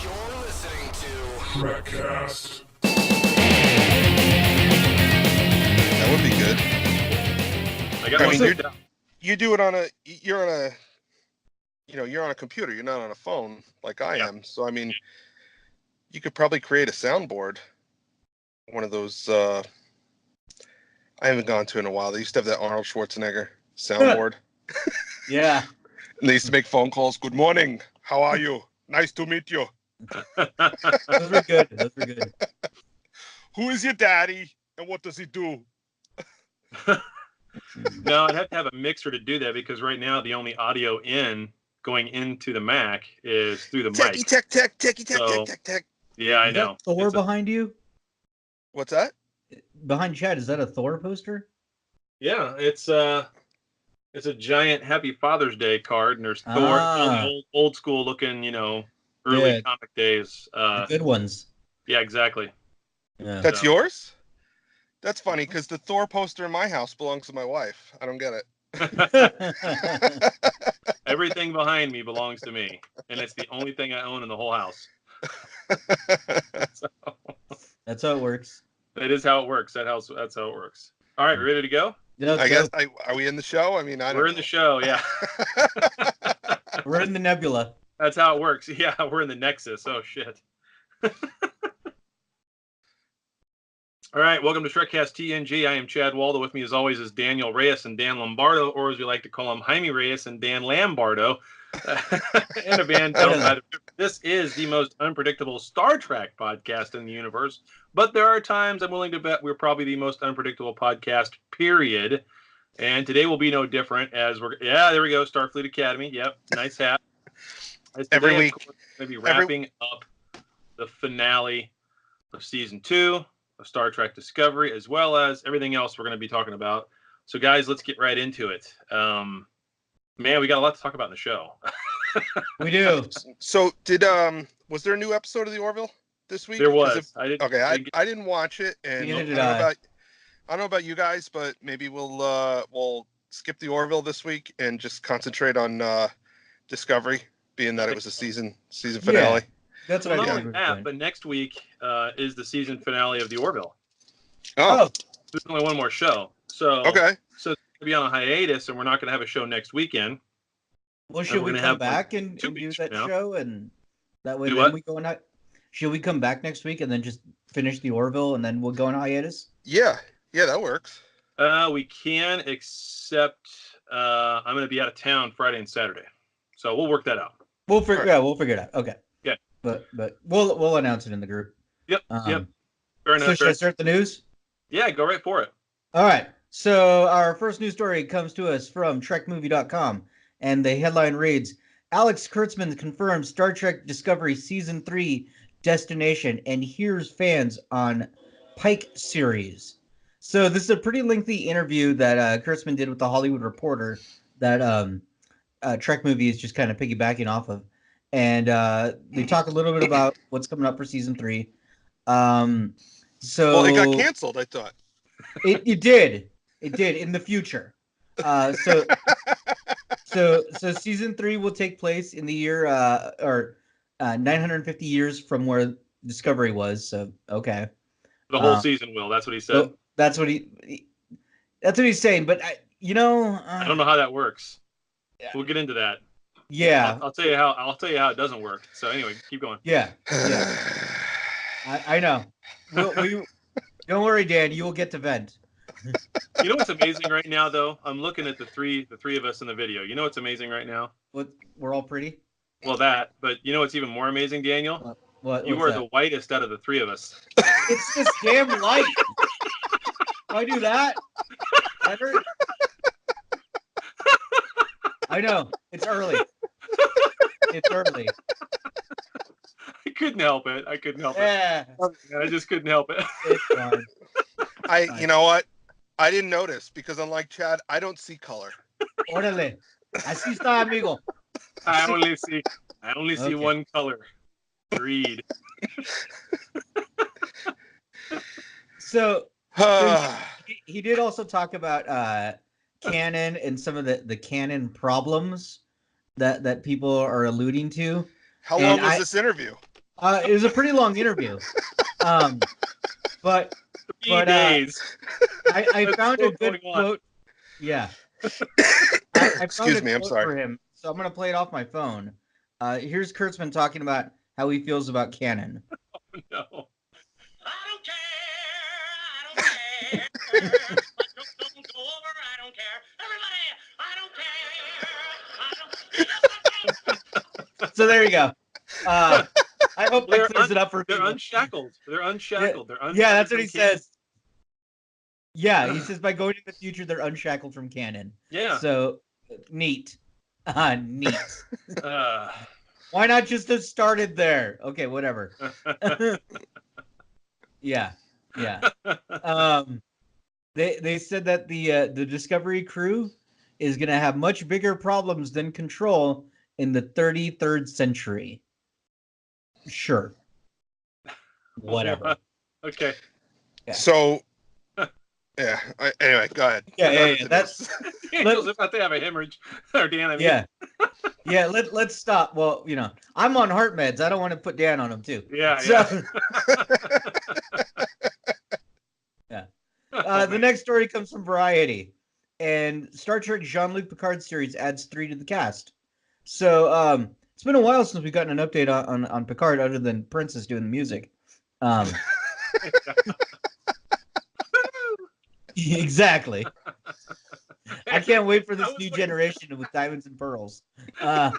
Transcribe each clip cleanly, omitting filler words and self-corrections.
You're listening to TrekCast. That would be good. I mean, you do it on a. You're on a. You're on a computer. You're not on a phone like I am. So I mean, you could probably create a soundboard. One of those. I haven't gone to in a while. They used to have that Arnold Schwarzenegger soundboard. Yeah. And they used to make phone calls. Good morning. How are you? Nice to meet you. Those were good. Those were good. Who is your daddy and what does he do? No, I'd have to have a mixer to do that because right now the only audio going into the Mac is through the mic. Techie. Yeah, I Is know. that Thor behind you? What's that? Behind Chad, is that a Thor poster? Yeah, it's a giant Happy Father's Day card, and there's Thor, old school looking, early comic days. The good ones. Yeah, exactly. Yeah. That's yours? That's funny because the Thor poster in my house belongs to my wife. I don't get it. Everything behind me belongs to me, and it's the only thing I own in the whole house. That's how it works. That is how it works. That's how it works. All right, ready to go? Yeah, I guess. Are we in the show? I mean, We're in the show. Yeah. We're in the nebula. That's how it works. Yeah, we're in the Nexus. Oh shit. All right, welcome to TrekCast TNG. I am Chad Waldo. With me, as always, is Daniel Reyes and Dan Lombardo, or as we like to call them, Jaime Reyes and Dan Lambardo. And a band. This is the most unpredictable Star Trek podcast in the universe, but there are times I'm willing to bet we're probably the most unpredictable podcast, period. And today will be no different as there we go, Starfleet Academy. Yep, nice hat. Every week. We're going to be wrapping up the finale of Season 2 of Star Trek Discovery, as well as everything else we're going to be talking about. So, guys, let's get right into it. Man, we got a lot to talk about in the show. We do. So, was there a new episode of the Orville this week? There was. I didn't watch it, and I don't know about you guys, but maybe we'll skip the Orville this week and just concentrate on Discovery, being that it was a season finale. Yeah, that's what I think. But next week is the season finale of the Orville. Oh. There's only one more show. So okay. So it's going to be on a hiatus, and we're not going to have a show next weekend. Well, should we come back and do that show, and that way then we go on? Should we come back next week and then just finish the Orville, and then we'll go on hiatus? Yeah, that works. We can, except I'm going to be out of town Friday and Saturday, so we'll work that out. We'll figure it out. Okay. Yeah. But we'll announce it in the group. Yep. Fair enough. So should I start the news? Yeah, go right for it. All right. So our first news story comes to us from TrekMovie.com, and the headline reads: Alex Kurtzman confirms Star Trek Discovery Season 3 destination and hears fans on Pike series. So this is a pretty lengthy interview that Kurtzman did with the Hollywood Reporter that Trek Movie is just kind of piggybacking off of. And they talk a little bit about what's coming up for Season 3. Well, it got canceled, I thought. It did. It did in the future. So Season 3 will take place in the year 950 years from where Discovery was. So okay. The whole season will. That's what he said. So that's what he's saying. But I don't know how that works. Yeah. We'll get into that. Yeah. I'll tell you how it doesn't work. So anyway, keep going. Yeah. I know. We don't worry, Dan. You will get to vent. You know what's amazing right now, though? I'm looking at the three of us in the video. You know what's amazing right now? What? We're all pretty? Well, but you know what's even more amazing, Daniel? What? You are the whitest out of the three of us. It's this damn light. Do I do that? Better? I know. It's early. It's early. I couldn't help it. Yeah. I just couldn't help it. It's fine. You know what? I didn't notice because unlike Chad, I don't see color. Órale. Así está, amigo. I only see one color. Greed. So he did also talk about canon and some of the canon problems that people are alluding to. How long was this interview? It was a pretty long interview. But 3 days. I found a good quote. Yeah. I found Excuse me, I'm quote sorry. for him, so I'm gonna play it off my phone. Here's Kurtzman talking about how he feels about canon. No. I don't care. My joke don't go over. I don't care. Everybody, I don't care. So there you go. I hope that clears it up for They're people. unshackled. They're unshackled. Yeah, that's what he says. Yeah, he says by going to the future, they're unshackled from canon. Yeah. So neat. Neat. Uh, Why not just have started there? Okay, whatever. Yeah. They said that the Discovery crew is going to have much bigger problems than Control in the 33rd century. Sure. Whatever. Okay. Yeah. So, yeah. Anyway, go ahead. Yeah. That's Daniel's about to have a hemorrhage. Or Dan, I mean. yeah. Yeah, let's stop. Well, I'm on heart meds. I don't want to put Dan on them too. Yeah. Yeah. The next story comes from Variety, and Star Trek Jean-Luc Picard series adds 3 to the cast. So it's been a while since we've gotten an update on Picard, other than Princess doing the music. Exactly. I can't wait for this new generation with diamonds and pearls. I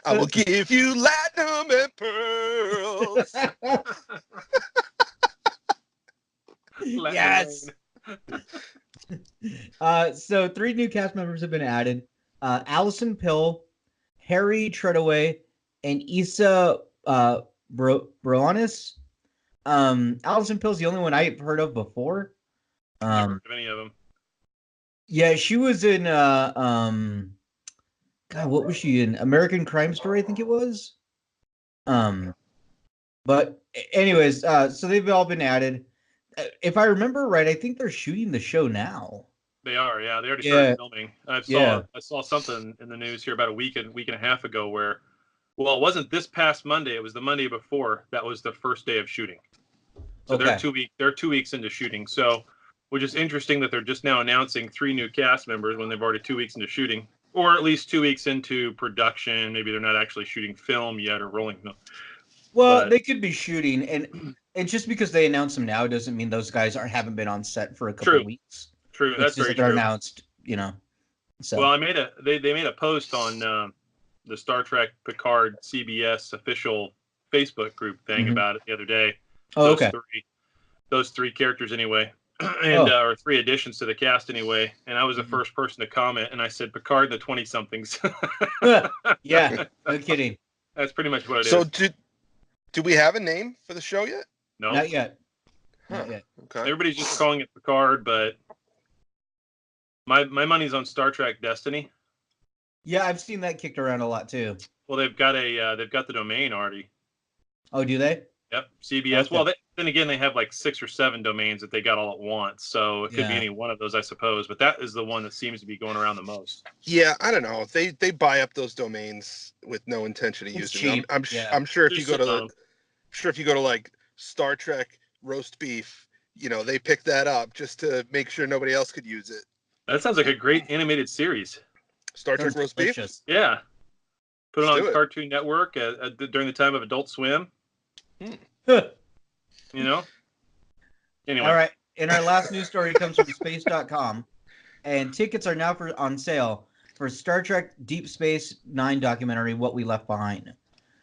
will give you platinum and pearls. Yes. So 3 new cast members have been added. Allison Pill, Harry Treadaway, and Issa Broanis. Allison Pill's the only one I've heard of before. Never heard of any of them. Yeah, she was in God, what was she in? American Crime Story, I think it was. But anyways, so they've all been added. If I remember right, I think they're shooting the show now. They are, yeah. They already started filming. I saw something in the news here about a week and a half ago where, well, it wasn't this past Monday. It was the Monday before. That was the first day of shooting. So they're 2 weeks into shooting. So, which is interesting that they're just now announcing 3 new cast members when they've already 2 weeks into shooting, or at least 2 weeks into production. Maybe they're not actually shooting film yet or rolling. No. Well, they could be shooting, and just because they announce them now doesn't mean those guys haven't been on set for a couple of weeks. True, that's very they're true. Announced, So. Well, they made a post on the Star Trek Picard CBS official Facebook group thing about it the other day. Oh, okay. Those 3 characters anyway, and or 3 additions to the cast anyway. And I was the first person to comment, and I said Picard the 20-somethings. Yeah, no kidding. That's pretty much what it is. So do we have a name for the show yet? No, not yet. Okay. Everybody's just calling it Picard, but my money's on Star Trek Destiny. Yeah, I've seen that kicked around a lot too. Well, they've got the domain already. Oh, do they? Yep, CBS. Okay. Well, then again, they have like 6 or 7 domains that they got all at once, so it could be any one of those, I suppose. But that is the one that seems to be going around the most. Yeah, I don't know. They buy up those domains with no intention of using them. I'm sure if you go to like Star Trek roast beef, they pick that up just to make sure nobody else could use it. That sounds like a great animated series. Star Trek roast beef. Yeah, put it on Cartoon Network during the time of Adult Swim. Anyway. All right. And our last news story comes from space.com, and tickets are now on sale for Star Trek Deep Space Nine documentary, What We Left Behind.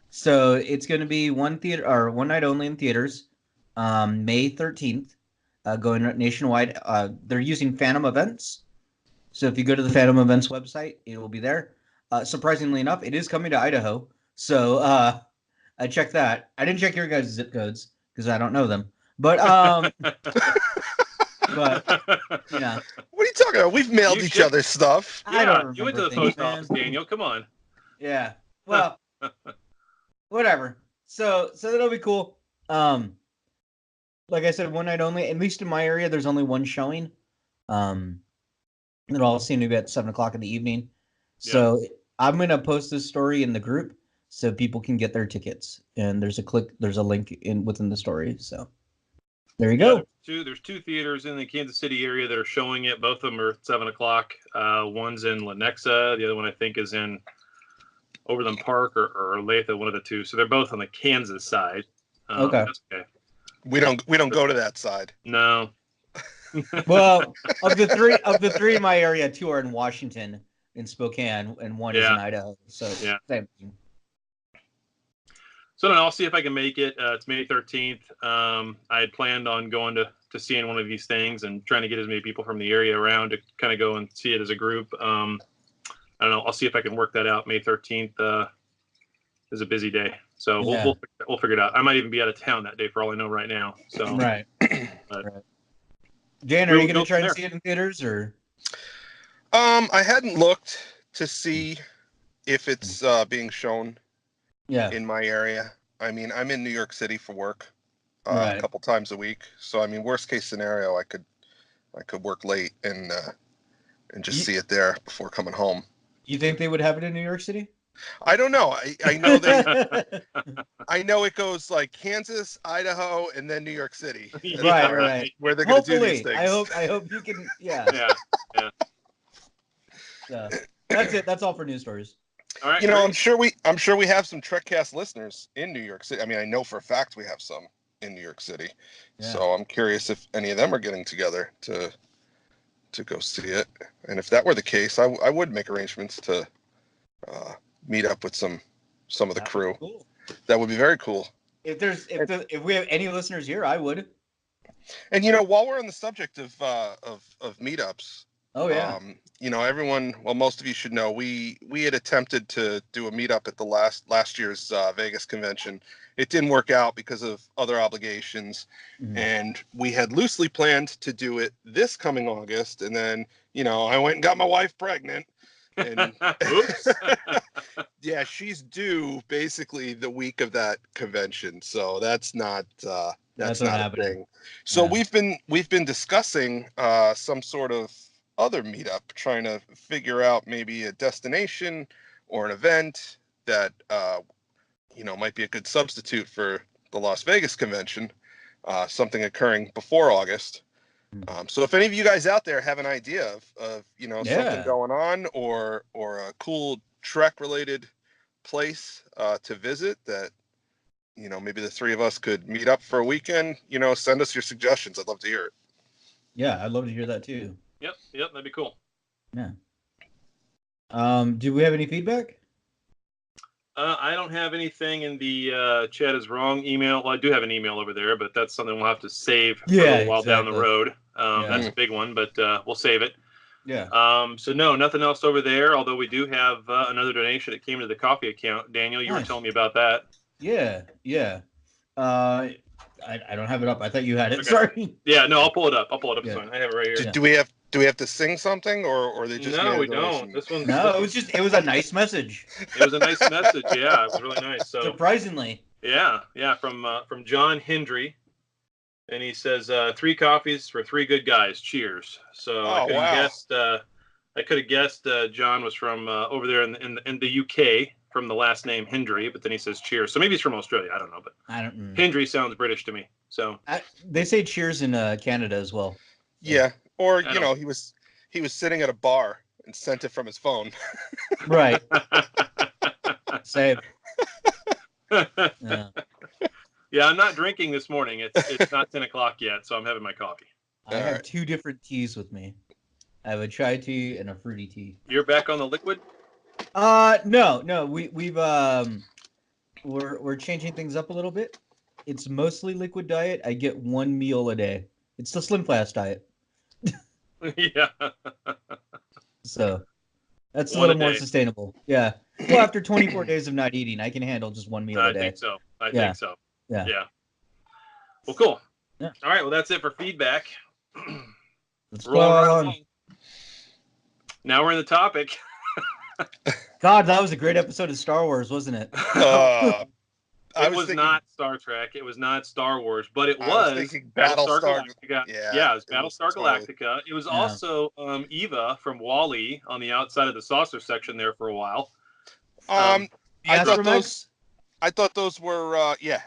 So it's going to be one night only in theaters, May 13th, going nationwide. They're using Phantom Events. So if you go to the Phantom Events website, it will be there. Surprisingly enough, it is coming to Idaho. So I checked that. I didn't check your guys' zip codes because I don't know them. But but What are you talking about? We've mailed each other stuff. I don't remember. You went to the post office, Daniel. Come on. Yeah. Well, whatever. So that'll be cool. Like I said, one night only. At least in my area, there's only one showing. It'll all seem to be at 7:00 in the evening. So I'm gonna post this story in the group so people can get their tickets. And there's a link within the story. So there you go. There's two theaters in the Kansas City area that are showing it. Both of them are at 7:00. One's in Lenexa. The other one I think is in Overland Park or Olathe, one of the two. So they're both on the Kansas side. Okay. That's okay. We don't go to that side. No. Well, of the three in my area, 2 are in Washington, in Spokane, and 1 is in Idaho. So yeah. Same thing. So I'll see if I can make it. It's May 13th. I had planned on going to seeing one of these things and trying to get as many people from the area around to kind of go and see it as a group. I don't know. I'll see if I can work that out. May 13th is a busy day, so we'll figure it out. I might even be out of town that day for all I know right now. So right. But, right. Dan, are you going to try and see it in theaters or? I hadn't looked to see if it's being shown in my area. I mean, I'm in New York City for work a couple times a week. So I mean, worst case scenario, I could work late and just see it there before coming home. You think they would have it in New York City? I don't know. I know that I know it goes like Kansas, Idaho, and then New York City. Right. Where they're going to do these things. I hope you can. Yeah. So that's it. That's all for news stories. All right. You know, I'm sure we have some TrekCast listeners in New York City. I mean, I know for a fact we have some in New York City. Yeah. So I'm curious if any of them are getting together to go see it. And if that were the case, I would make arrangements to meet up with some of the crew. Cool. That would be very cool. If we have any listeners here, I would. And you know, while we're on the subject of meetups, you know, everyone, well, most of you should know, we had attempted to do a meetup at the last year's Vegas convention. It didn't work out because of other obligations, and we had loosely planned to do it this coming August, and then, you know, I went and got my wife pregnant. And yeah, she's due basically the week of that convention, so that's not a thing. So we've been discussing some sort of other meetup, trying to figure out maybe a destination or an event that you know, might be a good substitute for the Las Vegas convention, something occurring before August. So if any of you guys out there have an idea of you know, something going on or a cool Trek related place to visit that, you know, maybe the three of us could meet up for a weekend, you know, send us your suggestions. I'd love to hear it. Yeah, I'd love to hear that too. Yep, that'd be cool. Yeah. Do we have any feedback? I don't have anything in the Chad is wrong email. Well, I do have an email over there, but that's something we'll have to save for a little while down the road. That's a big one, but we'll save it. Yeah. So no, nothing else over there, although we do have another donation that came to the coffee account. Daniel, you were telling me about that. Yeah. I don't have it up. I thought you had it. Okay. Sorry. Yeah, no, I'll pull it up. It's fine. I have it right here. Do we have to sing something or they just No, we don't. This one's it was a nice message. It was a nice message. Yeah, it was really nice. So surprisingly. Yeah, from John Hendry. And he says 3 coffees for 3 good guys. Cheers. So I could have guessed John was from over there in the UK from the last name Hendry, but then he says cheers. So maybe he's from Australia. I don't know, but Hendry sounds British to me. So they say cheers in Canada as well. Yeah, or you know, he was sitting at a bar and sent it from his phone. Right. Same. Yeah. Yeah, I'm not drinking this morning. It's not 10 o'clock yet, so I'm having my coffee. I have 2 different teas with me. I have a chai tea and a fruity tea. You're back on the liquid? No. We're changing things up a little bit. It's mostly liquid diet. I get 1 meal a day. It's the Slim Fast diet. Yeah. So that's a little more sustainable. Yeah. Well, after 24 days of not eating, I can handle just 1 meal a day. I think so. Yeah. Well, cool. Yeah. All right. Well, that's it for feedback. Let's go on. Now we're in the topic. God, that was a great episode of Star Wars, wasn't it? It was not Star Trek. It was not Star Wars, but it was Battlestar Galactica. Yeah, it was Battlestar Galactica. It was also Eva from WALL-E on the outside of the saucer section there for a while. I thought Astromechs? I thought those were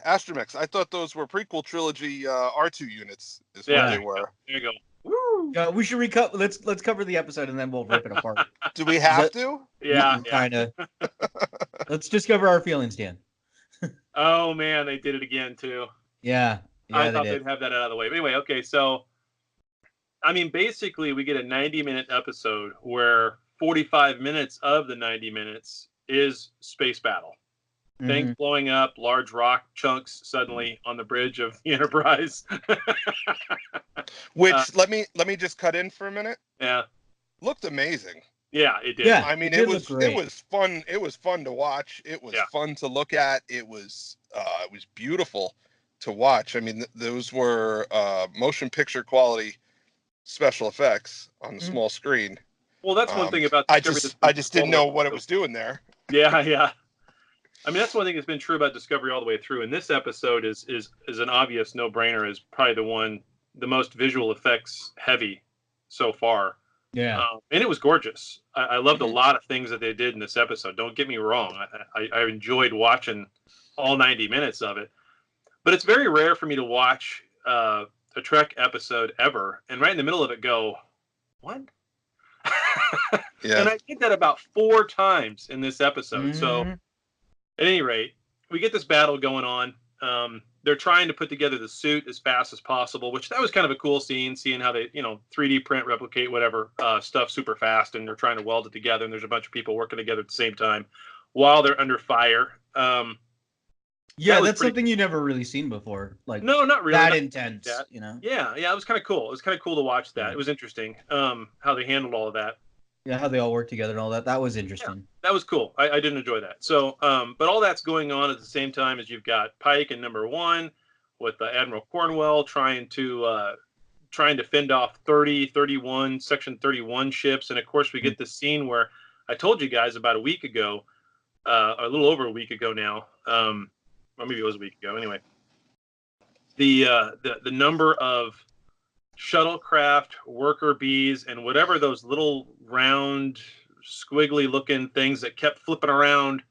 Astromechs. I thought those were prequel trilogy R2 units. Is what Yeah. they were. There you go. Woo! Yeah, we should let's cover the episode and then we'll rip it apart. Do we have that- to? Yeah. Kind of. Let's discover our feelings, Dan. Oh man, they did it again too. Yeah. I they thought did. they'd have that out of the way. But anyway, okay, so I mean, basically, we get a 90-minute episode where 45 minutes of the 90 minutes is space battle. Things blowing up, large rock chunks suddenly on the bridge of the Enterprise. Which let me just cut in for a minute. Yeah, Looked amazing. yeah, it did. Yeah. I mean, it it did was look great. fun. It was fun to watch. It was fun to look at. It was beautiful to watch. I mean, those were motion picture quality special effects on the small screen. Well, that's one thing about I Discovery. just didn't know what it was doing there. Yeah, yeah. I mean, that's one thing that's been true about Discovery all the way through. And this episode is an obvious no-brainer. Is probably the most visual effects heavy so far. Yeah. And it was gorgeous. I loved a lot of things that they did in this episode. Don't get me wrong. I enjoyed watching all 90 minutes of it. But it's very rare for me to watch a Trek episode ever, and right in the middle of it go, what? Yeah. And I did that about 4 times in this episode. So at any rate, we get this battle going on. They're trying to put together the suit as fast as possible, which that was kind of a cool scene, seeing how they, 3D print, replicate whatever stuff super fast, and they're trying to weld it together, and there's a bunch of people working together at the same time while they're under fire. Yeah, that's something you never really seen before. Like, no, not really. That intense, you know? Yeah, it was kind of cool. It was kind of cool to watch that. It was interesting how they handled all of that. Yeah, how they all work together and all that. That was interesting. Yeah, that was cool. I did enjoy that. So, but all that's going on at the same time as you've got Pike and Number 1 with Admiral Cornwell trying to fend off 31 Section 31 ships. And, of course, we get this scene where I told you guys about a week ago, a little over a week ago now, or maybe it was a week ago. Anyway, the number of shuttlecraft, worker bees, and whatever those little round, squiggly-looking things that kept flipping around,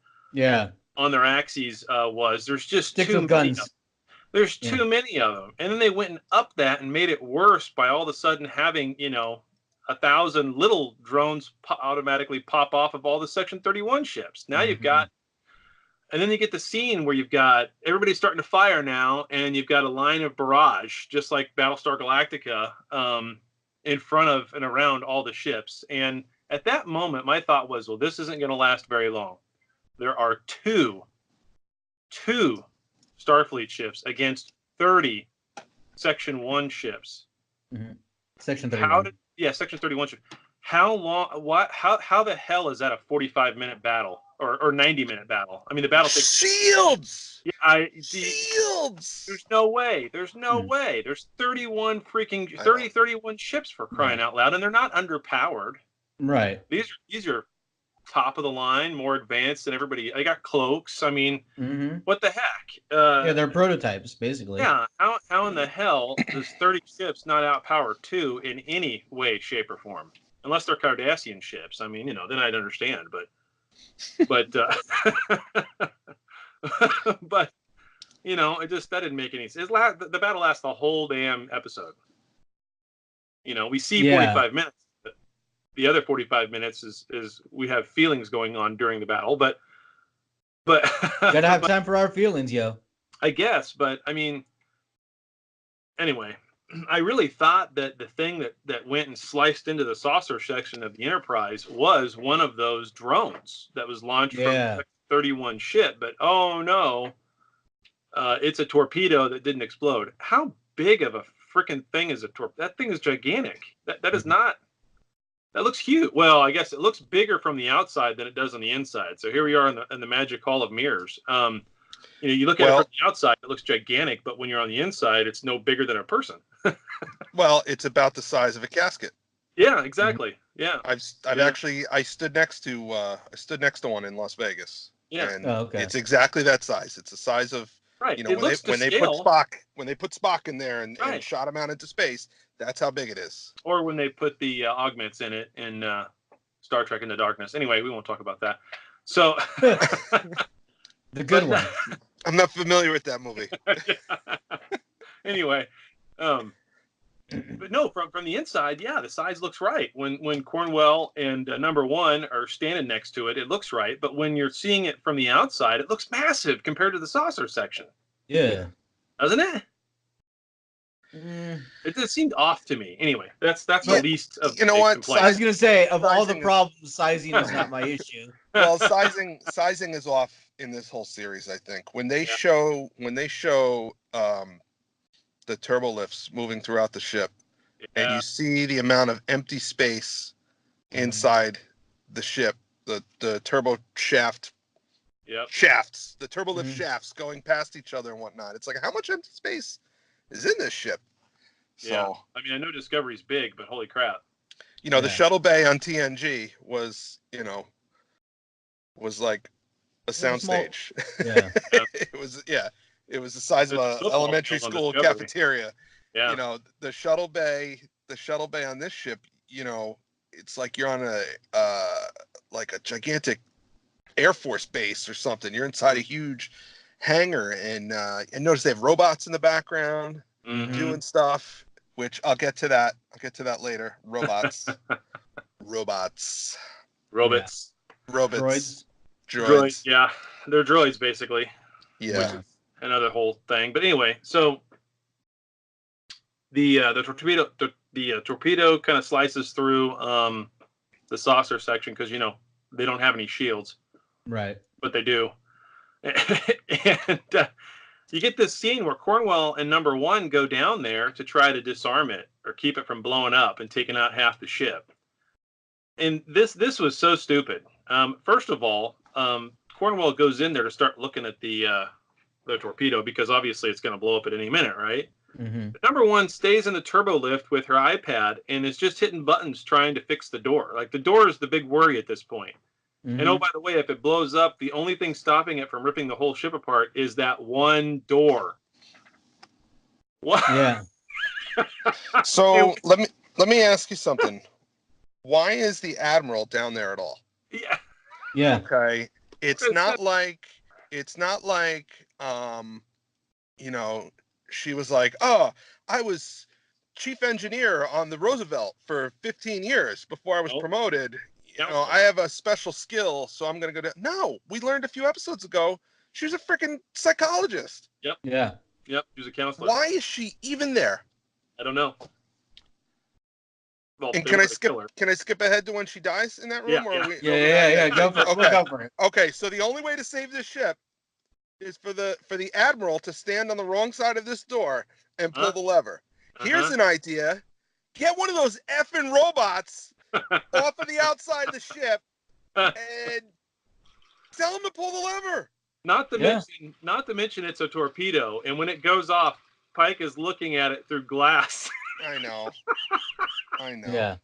on their axes was. There's just sticks too with many. guns. There's too many of them, and then they went and upped that and made it worse by all of a sudden having 1,000 little drones automatically pop off of all the Section 31 ships. Now you've got. And then you get the scene where you've got everybody starting to fire now, and you've got a line of barrage, just like Battlestar Galactica, in front of and around all the ships. And at that moment, my thought was, well, this isn't going to last very long. There are two Starfleet ships against 30 Section 1 ships. Section 31. Section 31 ships. How long? How the hell is that a 45-minute battle? Or 90-minute battle. I mean, the battle takes shields. Yeah, shields. There's no way. There's 31 ships for crying out loud, and they're not underpowered. Right. These are top of the line, more advanced than everybody. They got cloaks. I mean, what the heck? They're prototypes basically. Yeah. How in the hell does 30 ships not outpower 2 in any way, shape, or form? Unless they're Cardassian ships. I mean, then I'd understand, but but it just that didn't make any sense. The battle lasts the whole damn episode. We see 45 minutes. But the other 45 minutes is we have feelings going on during the battle, but gotta have time for our feelings, yo. I guess, but I mean, anyway, I really thought that the thing that went and sliced into the saucer section of the Enterprise was one of those drones that was launched from the 31 ship. But oh no, it's a torpedo that didn't explode. How big of a freaking thing is a torpedo? That thing is gigantic. That is not. That looks huge. Well, I guess it looks bigger from the outside than it does on the inside. So here we are in the magic hall of mirrors. You look at it from the outside, it looks gigantic, but when you're on the inside, it's no bigger than a person. Well, it's about the size of a casket. Yeah, exactly. Yeah. I stood next to one in Las Vegas. Yeah. And okay. It's exactly that size. It's the size of right. When they put Spock in there and shot him out into space, that's how big it is. Or when they put the augments in it in Star Trek Into Darkness. Anyway, we won't talk about that. So The good one. I'm not familiar with that movie. Anyway, but no, from the inside, yeah, the size looks right. When Cornwell and number one are standing next to it, it looks right. But when you're seeing it from the outside, it looks massive compared to the saucer section. Yeah. Doesn't it? Mm. It just seemed off to me. Anyway, that's the least of you know big what? complaints. I was gonna say, of all the Sizing is- problems, sizing is not my issue. Well, sizing is off in this whole series. I think when they show the turbo lifts moving throughout the ship, and you see the amount of empty space inside the ship, the turbo shafts, the turbo lift shafts going past each other and whatnot. It's like, how much empty space is in this ship? So, I mean, I know Discovery's big, but holy crap. The shuttle bay on TNG was like a soundstage. Yeah. It was the size of a elementary school cafeteria. Yeah. The shuttle bay on this ship, it's like you're on a gigantic Air Force base or something. You're inside a huge hangar, and notice they have robots in the background doing stuff, which I'll get to that later. Robots. Robots. Robots. Robots. Droids. Yeah. They're droids, basically. Yeah. Which is another whole thing. But anyway, so the torpedo kind of slices through the saucer section because they don't have any shields. Right. But they do. And you get this scene where Cornwell and number one go down there to try to disarm it or keep it from blowing up and taking out half the ship. And this was so stupid. First of all, Cornwell goes in there to start looking at the torpedo because obviously it's going to blow up at any minute, right? But number one stays in the turbo lift with her iPad and is just hitting buttons trying to fix the door. Like, the door is the big worry at this point. And oh, by the way, if it blows up, the only thing stopping it from ripping the whole ship apart is that one door. What? Yeah. So let me ask you something. Why is the Admiral down there at all? Yeah. Yeah. Okay. It's not like she was like, "Oh, I was chief engineer on the Roosevelt for 15 years before I was promoted. I have a special skill, so I'm going to go down." No, we learned a few episodes ago she was a freaking psychologist. Yep. Yeah. Yep. She was a counselor. Why is she even there? I don't know. Well, And can I skip ahead to when she dies in that room? Yeah. Go for it. Okay. Go for it. Okay, so the only way to save this ship is for the Admiral to stand on the wrong side of this door and pull the lever. Here's an idea. Get one of those effing robots off of the outside of the ship and tell them to pull the lever. Not to mention it's a torpedo, and when it goes off, Pike is looking at it through glass. I know. Yeah.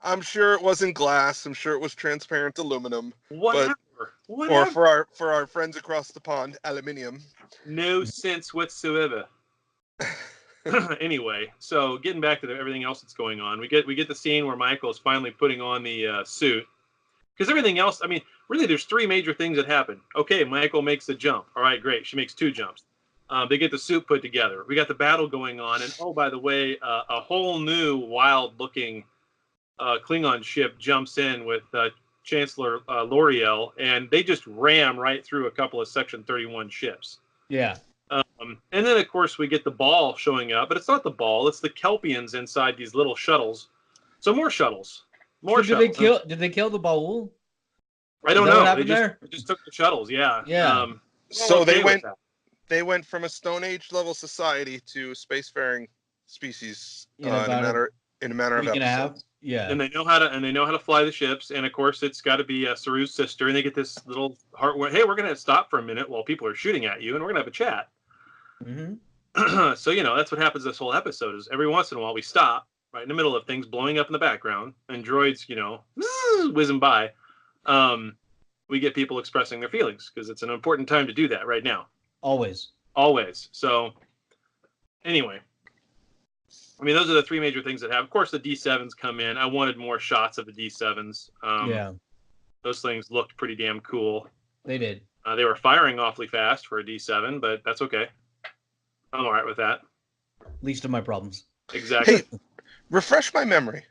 I'm sure it wasn't glass. I'm sure it was transparent aluminum. Whatever. Or for our friends across the pond, aluminium. No sense whatsoever. Anyway, so getting back to everything else that's going on, we get the scene where Michael is finally putting on the suit, because everything else, I mean, really, there's three major things that happen. Okay, Michael makes the jump. All right, great. She makes two jumps. They get the suit put together. We got the battle going on, and oh, by the way, a whole new wild-looking Klingon ship jumps in with Chancellor L'Oreal, and they just ram right through a couple of Section 31 ships. Yeah. And then, of course, we get the ball showing up, but it's not the ball; it's the Kelpians inside these little shuttles. So more shuttles. Did they kill the Baul? I don't know. They just took the shuttles. Yeah. Yeah. So they went from a Stone Age level society to spacefaring species in a matter of episodes. Yeah. And they know how to fly the ships, and of course it's got to be Saru's sister, and they get this little heart. Hey, we're gonna stop for a minute while people are shooting at you, and we're gonna have a chat. So that's what happens this whole episode. Is every once in a while we stop right in the middle of things blowing up in the background, and droids whizzing by. We get people expressing their feelings because it's an important time to do that right now. Always. So anyway, I mean, those are the three major things that have. Of course, the D7s come in. I wanted more shots of the D7s. Those things looked pretty damn cool. They did. They were firing awfully fast for a D7, but that's okay. I'm all right with that. Least of my problems. Exactly. Hey, refresh my memory.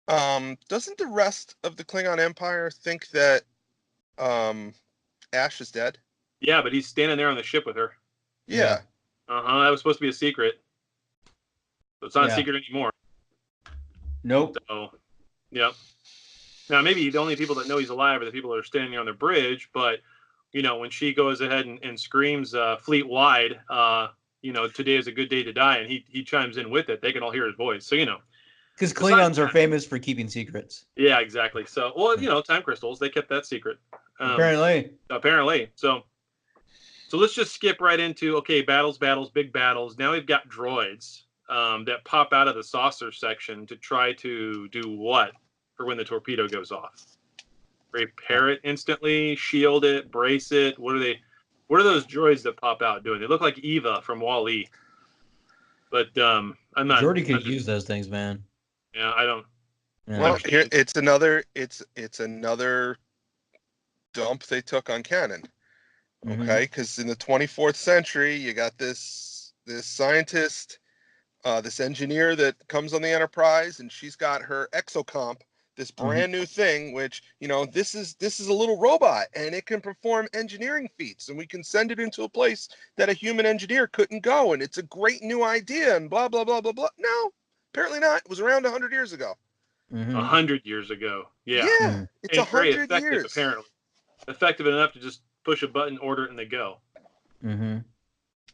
Doesn't the rest of the Klingon Empire think that Ash is dead? Yeah, but he's standing there on the ship with her. Yeah. That was supposed to be a secret. So it's not a Yeah. secret anymore. Nope. So, yep. Now, maybe the only people that know he's alive are the people that are standing there on the bridge, but, when she goes ahead and screams fleet-wide, today is a good day to die, and he chimes in with it, they can all hear his voice. So, Because Klingons are famous for keeping secrets. Yeah, exactly. So, well, time crystals, they kept that secret. Apparently. So let's just skip right into, okay, battles, big battles. Now we've got droids that pop out of the saucer section to try to do what for when the torpedo goes off? Repair it instantly, shield it, brace it. What are those droids that pop out doing? They look like Eva from Wall-E. But I'm not. Jordy could use those things, man. Yeah, I don't. Yeah. Well, here it's another dump they took on canon. Okay, because in the 24th century, you got this scientist, this engineer that comes on the Enterprise, and she's got her exocomp, this brand new thing, which this is a little robot, and it can perform engineering feats, and we can send it into a place that a human engineer couldn't go, and it's a great new idea, and blah blah blah blah blah. No, apparently not. It was around 100 years ago. 100 years ago. Yeah. Yeah, it's And very 100 effective, years. apparently. Effective enough to just push a button, order it, and they go.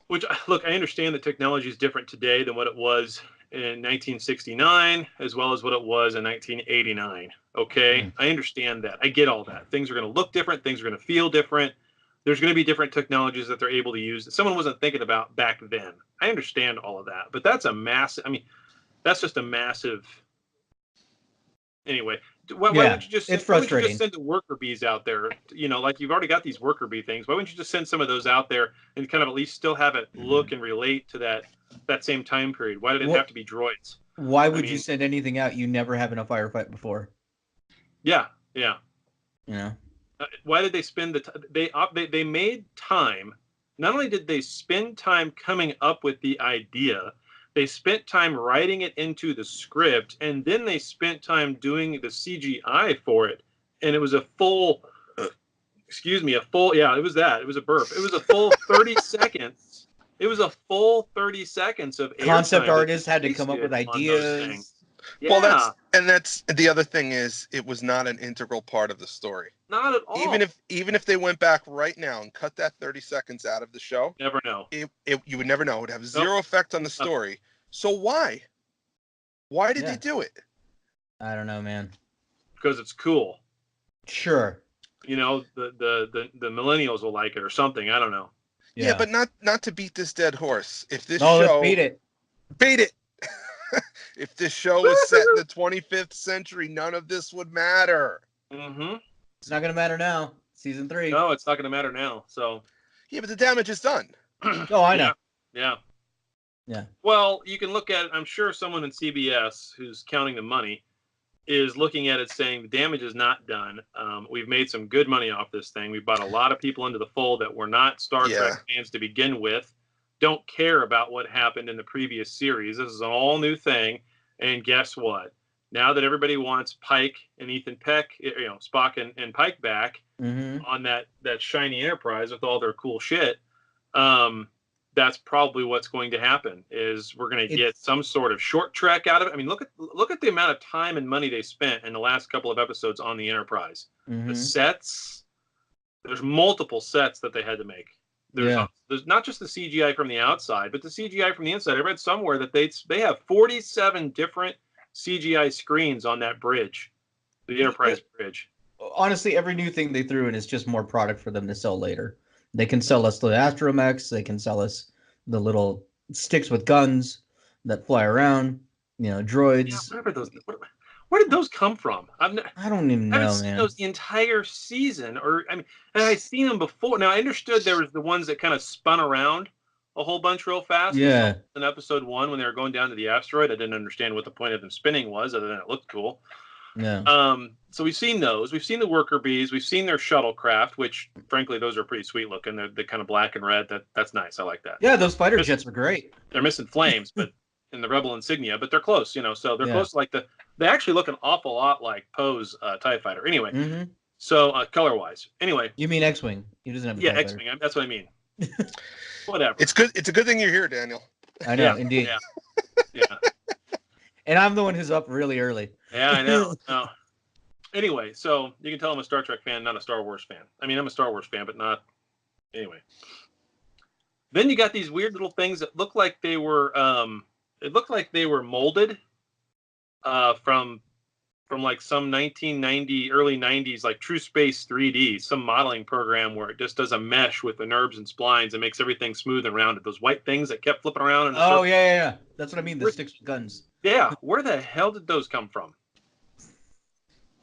Which, look, I understand that technology is different today than what it was in 1969, as well as what it was in 1989. Okay? I understand that. I get all that. Things are going to look different. Things are going to feel different. There's going to be different technologies that they're able to use that someone wasn't thinking about back then. I understand all of that. But that's a massive, that's just a massive. Anyway, why wouldn't you just it's frustrating. send the worker bees out there? Like you've already got these worker bee things. Why wouldn't you just send some of those out there and kind of at least still have it look and relate to that same time period? Why did it have to be droids? Why would you send anything out you never have in a firefight before? Yeah. Why did they spend the time? They made time. Not only did they spend time coming up with the idea, they spent time writing it into the script, and then they spent time doing the CGI for it. And it was a full, it was that. It was a burp. It was a full 30 seconds. It was a full 30 seconds of concept artists had to come up with ideas. Yeah. Well, that's the other thing is it was not an integral part of the story. Not at all. Even if they went back right now and cut that 30 seconds out of the show, never know. You would never know. It would have zero effect on the story. So why? Why did they do it? I don't know, man. Because it's cool. Sure. The millennials will like it or something. I don't know. Yeah, but not to beat this dead horse. If this let's show beat it. If this show was set in the 25th century, none of this would matter. It's not gonna matter now. Season 3. No, it's not gonna matter now. So. Yeah, but the damage is done. Oh, I know. Yeah. Well, you can look at it. I'm sure someone in CBS who's counting the money is looking at it saying the damage is not done. We've made some good money off this thing. We brought a lot of people into the fold that were not Star Trek fans to begin with, don't care about what happened in the previous series. This is an all new thing. And guess what? Now that everybody wants Pike and Ethan Peck, Spock and Pike back on that shiny Enterprise with all their cool shit, that's probably what's going to happen. Is we're going to get some sort of short trek out of it. Look at the amount of time and money they spent in the last couple of episodes on the Enterprise. The sets, there's multiple sets that they had to make. There's not just the CGI from the outside, but the CGI from the inside. I read somewhere that they have 47 different CGI screens on that bridge, the Enterprise bridge. Honestly, every new thing they threw in is just more product for them to sell later. They can sell us the astromechs. They can sell us the little sticks with guns that fly around. Droids. Yeah, whatever those. Where did those come from? I don't even know, I haven't seen those the entire season, and I've seen them before. Now I understood there was the ones that kind of spun around a whole bunch real fast. Yeah. In episode 1, when they were going down to the asteroid, I didn't understand what the point of them spinning was, other than it looked cool. No. So we've seen those. We've seen the worker bees. We've seen their shuttlecraft, which frankly those are pretty sweet looking. They're kind of black and red. That's nice. I like that. Yeah, those fighter jets were great. They're missing flames, but in the Rebel insignia, but they're close. So they're close. Like they actually look an awful lot like Poe's TIE fighter. Anyway, so color wise. Anyway, you mean X-wing? He doesn't have a TIE X-wing. That's what I mean. Whatever. It's good. It's a good thing you're here, Daniel. I know, indeed. Yeah. And I'm the one who's up really early. Yeah, I know. No. Anyway, so you can tell I'm a Star Trek fan, not a Star Wars fan. I mean, I'm a Star Wars fan, but not. Anyway. Then you got these weird little things that look like they were. It looked like they were molded, from like some 1990, early 90s, like True Space 3D, some modeling program where it just does a mesh with the NURBS and splines and makes everything smooth and rounded. Those white things that kept flipping around. In the circle. Yeah. That's what I mean. The sticks with guns. Yeah, where the hell did those come from?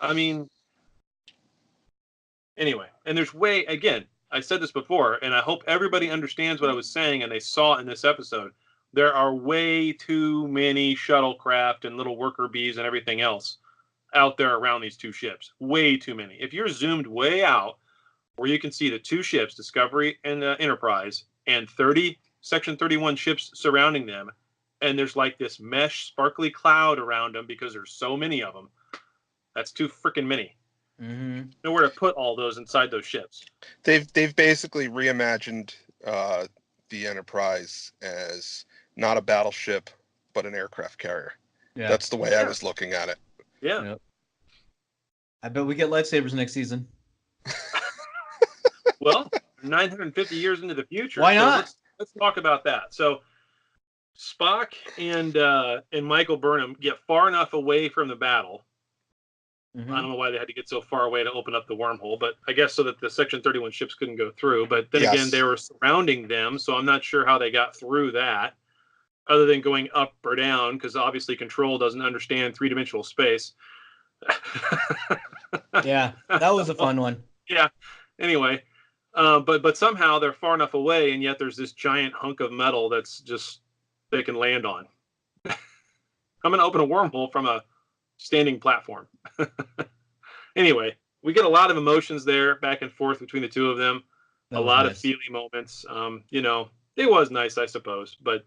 I mean, anyway, and there's again, I said this before, and I hope everybody understands what I was saying and they saw it in this episode. There are way too many shuttlecraft and little worker bees and everything else out there around these two ships. Way too many. If you're zoomed way out, where you can see the two ships, Discovery and Enterprise, and 30 Section 31 ships surrounding them, and there's like this mesh sparkly cloud around them because there's so many of them. That's too freaking many. Nowhere to put all those inside those ships. They've basically reimagined the Enterprise as not a battleship, but an aircraft carrier. Yeah. That's the way I was looking at it. Yeah. Yep. I bet we get lightsabers next season. Well, 950 years into the future. Why not? So let's talk about that. So Spock and Michael Burnham get far enough away from the battle. I don't know why they had to get so far away to open up the wormhole, but I guess so that the Section 31 ships couldn't go through. But then again, they were surrounding them, so I'm not sure how they got through that, other than going up or down, because obviously Control doesn't understand three-dimensional space. Yeah, that was a fun one. Yeah. Anyway, but somehow they're far enough away, and yet there's this giant hunk of metal that's just they can land on. I'm going to open a wormhole from a standing platform. Anyway, we get a lot of emotions there, back and forth between the two of them. A lot of feely moments. It was nice, I suppose, but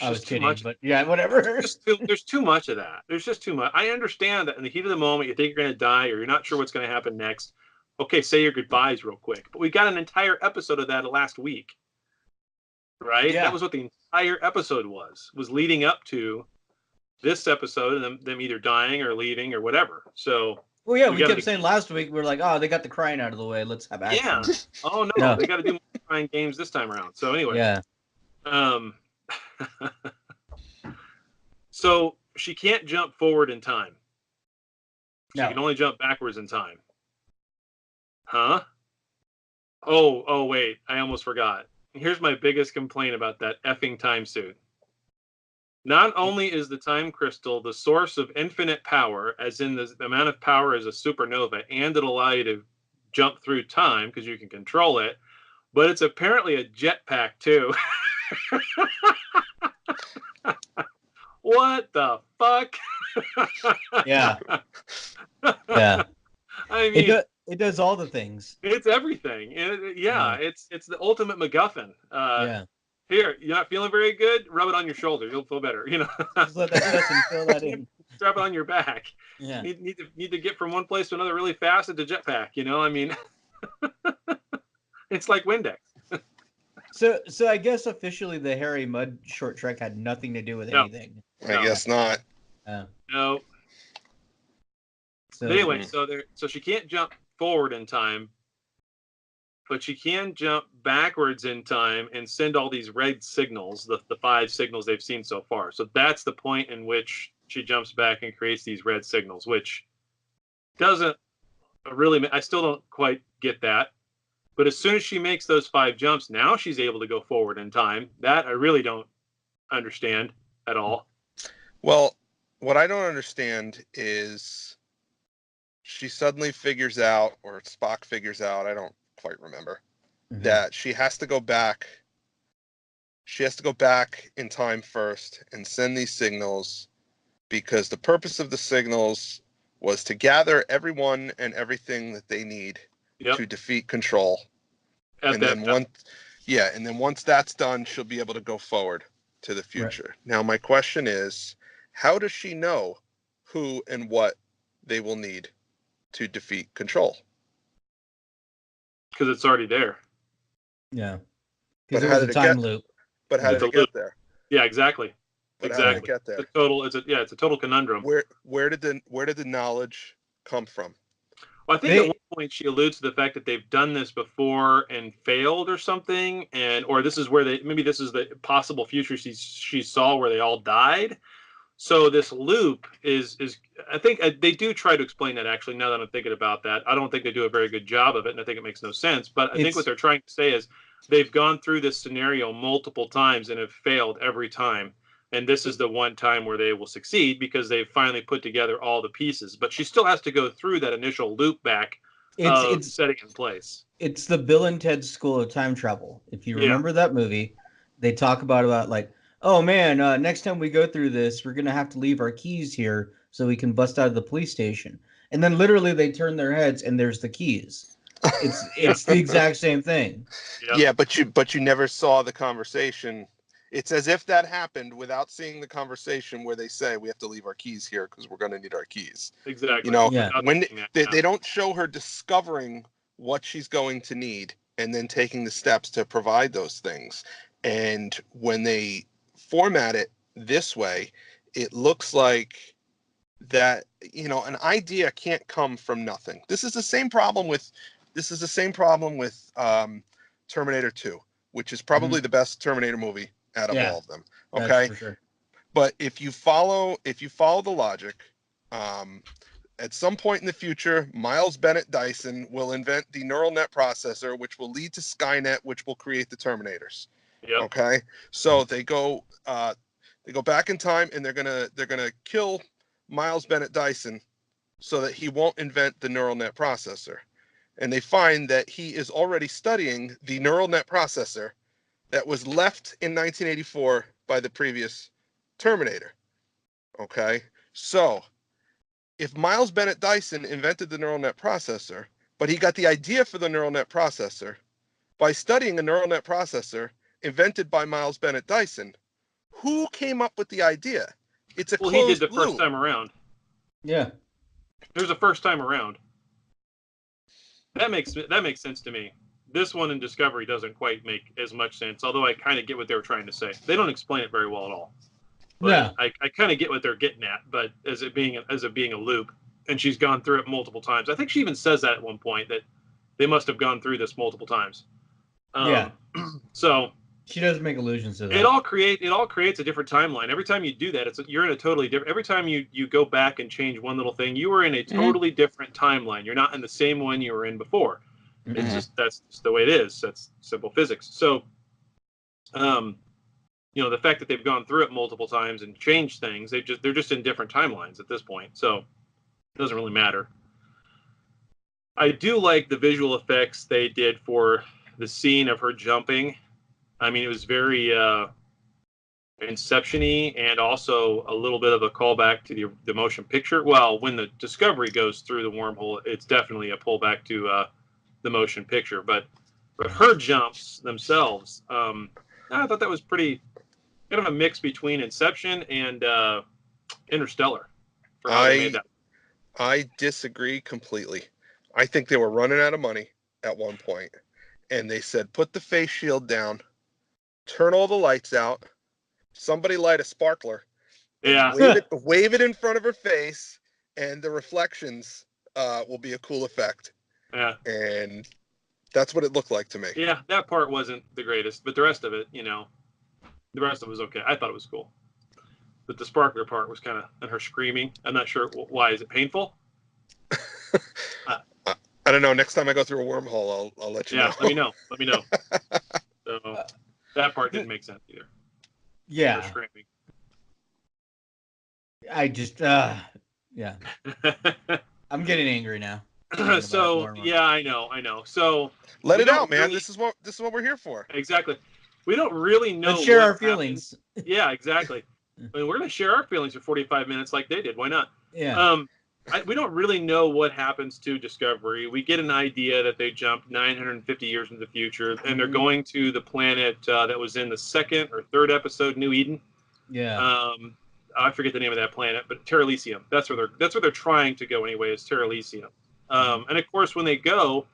I was kidding, but yeah, whatever. There's too much of that. There's just too much. I understand that in the heat of the moment, you think you're going to die or you're not sure what's going to happen next. Okay, say your goodbyes real quick. But we got an entire episode of that last week, right? Yeah. That was what the entire episode was leading up to this episode and them either dying or leaving or whatever. So, well, yeah, we kept saying last week, we're like, oh, they got the crying out of the way. Let's have action. Yeah. Oh, no. They got to do more crying games this time around. So, anyway. Yeah. So, she can't jump forward in time. She No. can only jump backwards in time. Huh? Oh, wait. I almost forgot. Here's my biggest complaint about that effing time suit. Not only is the time crystal the source of infinite power, as in the amount of power as a supernova, and it'll allow you to jump through time because you can control it, but it's apparently a jetpack too. What the fuck? Yeah. Yeah. I mean, it does all the things. It's everything. It's the ultimate MacGuffin. Yeah. Here, you're not feeling very good? Rub it on your shoulder. You'll feel better. Just let that person fill that in. Strap it on your back. Yeah. Need to get from one place to another really fast. It's a jetpack. I mean, it's like Windex. So I guess officially the Harry Mudd short trek had nothing to do with anything. I guess not. No. So anyway, so she can't jump forward in time, but she can jump backwards in time and send all these red signals, the 5 signals they've seen so far. So that's the point in which she jumps back and creates these red signals, which doesn't really, I still don't quite get that. But as soon as she makes those 5 jumps, now she's able to go forward in time. That I really don't understand at all. Well, what I don't understand is she suddenly figures out, or Spock figures out, I don't quite remember, that she has to go back. She has to go back in time first and send these signals, because the purpose of the signals was to gather everyone and everything that they need to defeat Control. And then once that's done, she'll be able to go forward to the future. Right. Now, my question is, how does she know who and what they will need to defeat Control? Because it's already there. Yeah. Because it was a time loop. But how did it get there? Yeah, exactly. But how did it get there? It's a total conundrum. Where did the knowledge come from? Well, I think at one point she alludes to the fact that they've done this before and failed or something, or this is where this is the possible future she saw where they all died. So this loop is I think they do try to explain that, actually, now that I'm thinking about that. I don't think they do a very good job of it, and I think it makes no sense. But I think what they're trying to say is they've gone through this scenario multiple times and have failed every time. And this is the one time where they will succeed because they've finally put together all the pieces. But she still has to go through that initial loop back of setting in place. It's the Bill and Ted School of Time Travel. If you remember that movie, they talk about like, oh man, next time we go through this, we're going to have to leave our keys here so we can bust out of the police station. And then literally they turn their heads and there's the keys. It's the exact same thing. Yep. Yeah, but you never saw the conversation. It's as if that happened without seeing the conversation where they say we have to leave our keys here because we're going to need our keys. Exactly. You know, when they don't show her discovering what she's going to need and then taking the steps to provide those things. And when they format it this way, it looks like that, an idea can't come from nothing. This is the same problem with Terminator 2, which is probably the best Terminator movie out of all of them. Okay. For sure. But if you follow the logic, at some point in the future, Miles Bennett Dyson will invent the neural net processor, which will lead to Skynet, which will create the Terminators. Yep. Okay. So they go back in time and they're gonna kill Miles Bennett Dyson so that he won't invent the neural net processor. And they find that he is already studying the neural net processor that was left in 1984 by the previous Terminator. Okay? So, if Miles Bennett Dyson invented the neural net processor, but he got the idea for the neural net processor by studying a neural net processor invented by Miles Bennett Dyson, who came up with the idea? It's a closed loop. He did the first time around. Yeah. There's a first time around. That makes sense to me. This one in Discovery doesn't quite make as much sense, although I kind of get what they were trying to say. They don't explain it very well at all. But I kind of get what they're getting at, but as it being a loop, and she's gone through it multiple times. I think she even says that at one point, that they must have gone through this multiple times. So she does make allusions to that. It all creates a different timeline. Every time you do that, you're in a totally different. Every time you go back and change one little thing, you are in a totally different timeline. You're not in the same one you were in before. It's that's just the way it is. That's simple physics. So, the fact that they've gone through it multiple times and changed things, they're just in different timelines at this point. So it doesn't really matter. I do like the visual effects they did for the scene of her jumping. I mean, it was very Inception-y and also a little bit of a callback to the motion picture. Well, when the Discovery goes through the wormhole, it's definitely a pullback to the motion picture. But her jumps themselves, I thought that was pretty kind of a mix between Inception and Interstellar. For how they made that. I disagree completely. I think they were running out of money at one point, and they said, put the face shield down, turn all the lights out, somebody light a sparkler, wave it in front of her face, and the reflections will be a cool effect. Yeah. And that's what it looked like to me. Yeah, that part wasn't the greatest, but the rest of it, the rest of it was okay. I thought it was cool. But the sparkler part was kind of, and her screaming, I'm not sure why. Is it painful? I don't know. Next time I go through a wormhole, I'll let you know. Yeah, let me know. So that part didn't make sense either. Yeah. Her screaming. I just, yeah. I'm getting angry now. So I know. So let it out, man. This is what we're here for. Exactly. We don't really know. Let's share our feelings. Yeah, exactly. I mean, we're gonna share our feelings for 45 minutes like they did. Why not? Yeah. we don't really know what happens to Discovery. We get an idea that they jumped 950 years into the future, and they're going to the planet that was in the second or third episode, New Eden. Yeah. I forget the name of that planet, but Terrelysium. That's where they're trying to go anyway. Is Terrelysium. And of course, when they go,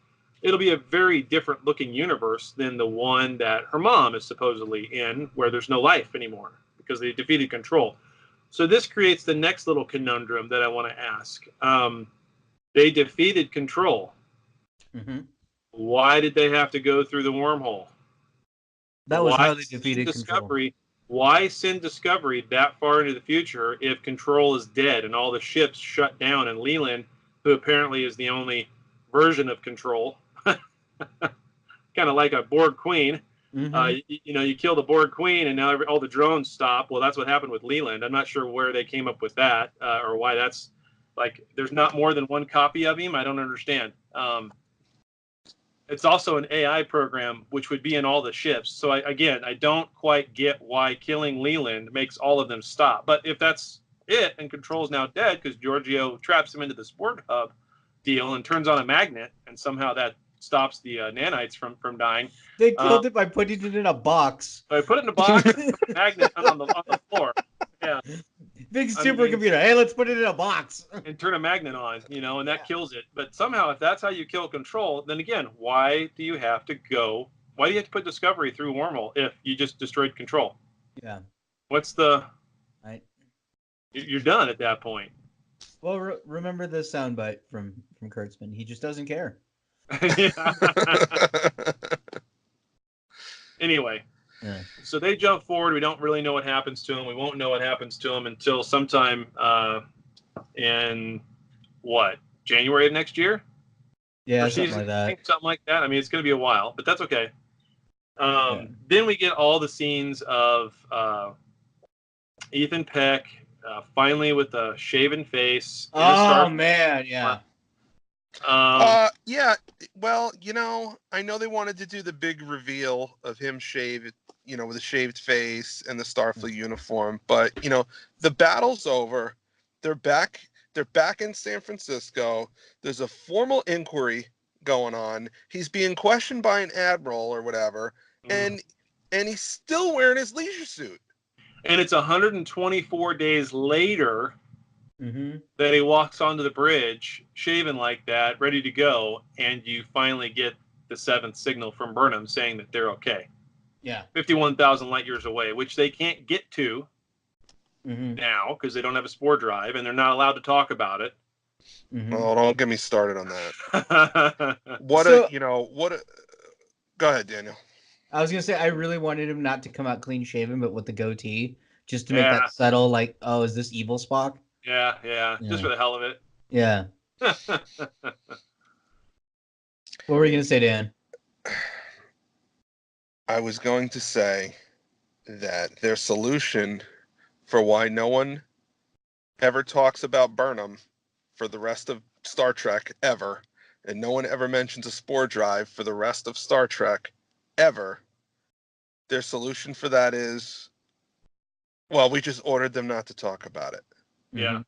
it'll be a very different looking universe than the one that her mom is supposedly in, where there's no life anymore because they defeated Control. So this creates the next little conundrum that I want to ask. They defeated Control. Mm-hmm. Why did they have to go through the wormhole? That was how they defeated Control. Why send Discovery that far into the future if Control is dead and all the ships shut down and Leland, who apparently is the only version of Control, kind of like a Borg queen, you kill the Borg queen and now all the drones stop. Well, that's what happened with Leland. I'm not sure where they came up with that or why that's like there's not more than one copy of him. I don't understand. It's also an AI program, which would be in all the ships. So, I don't quite get why killing Leland makes all of them stop. But if that's it, and Control's now dead because Giorgio traps him into the Sport Hub deal and turns on a magnet, and somehow that stops the nanites from dying. They killed it by putting it in a box. So I put it in a box, magnet on the floor. Yeah. Big supercomputer. Hey, let's put it in a box. And turn a magnet on, and that kills it. But somehow, if that's how you kill Control, then again, why do you have to go? Why do you have to put Discovery through a wormhole if you just destroyed Control? Yeah. What's the... Right. You're done at that point. Well, remember the soundbite from Kurtzman. He just doesn't care. Anyway. Yeah. So they jump forward. We don't really know what happens to him. We won't know what happens to him until sometime in January of next year? Yeah, something like that. Something like that. I mean, it's going to be a while, but that's okay. Then we get all the scenes of Ethan Peck finally with a shaven face. Oh man, yeah. Yeah. Well, I know they wanted to do the big reveal of him shaved, with a shaved face and the Starfleet uniform, but the battle's over. They're back in San Francisco. There's a formal inquiry going on. He's being questioned by an admiral or whatever, and he's still wearing his leisure suit. And it's 124 days later that he walks onto the bridge, shaven like that, ready to go, and you finally get the seventh signal from Burnham saying that they're okay. Yeah. 51,000 light years away, which they can't get to now because they don't have a spore drive, and they're not allowed to talk about it. Oh, don't get me started on that. Go ahead, Daniel. I was going to say, I really wanted him not to come out clean shaven, but with the goatee, just to make that subtle, like, oh, is this evil Spock? Yeah, just for the hell of it. Yeah. What were you going to say, Dan? I was going to say that their solution for why no one ever talks about Burnham for the rest of Star Trek ever, and no one ever mentions a spore drive for the rest of Star Trek ever, their solution for that is, well, we just ordered them not to talk about it. Yeah.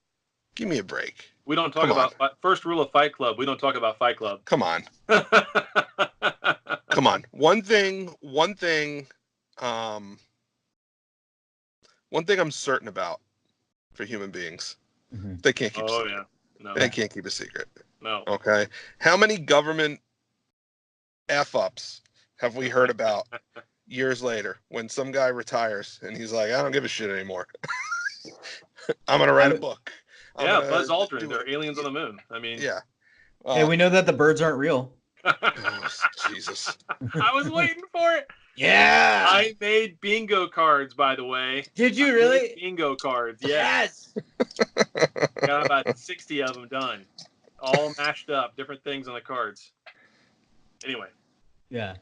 Give me a break. We don't talk about first rule of Fight Club. We don't talk about Fight Club. Come on. Come on. One thing I'm certain about for human beings. They can't keep a secret. Yeah. No. They can't keep a secret. No. Okay. How many government F-ups have we heard about years later when some guy retires and he's like, I don't give a shit anymore. I'm going to write a book. Buzz Aldrin. They're aliens on the moon. I mean. Yeah. Hey, we know that the birds aren't real. Oh, Jesus. I was waiting for it. Yeah. I made bingo cards, by the way. Did you really? Bingo cards, yes. Got about 60 of them done. All mashed up, different things on the cards. Anyway. Yeah.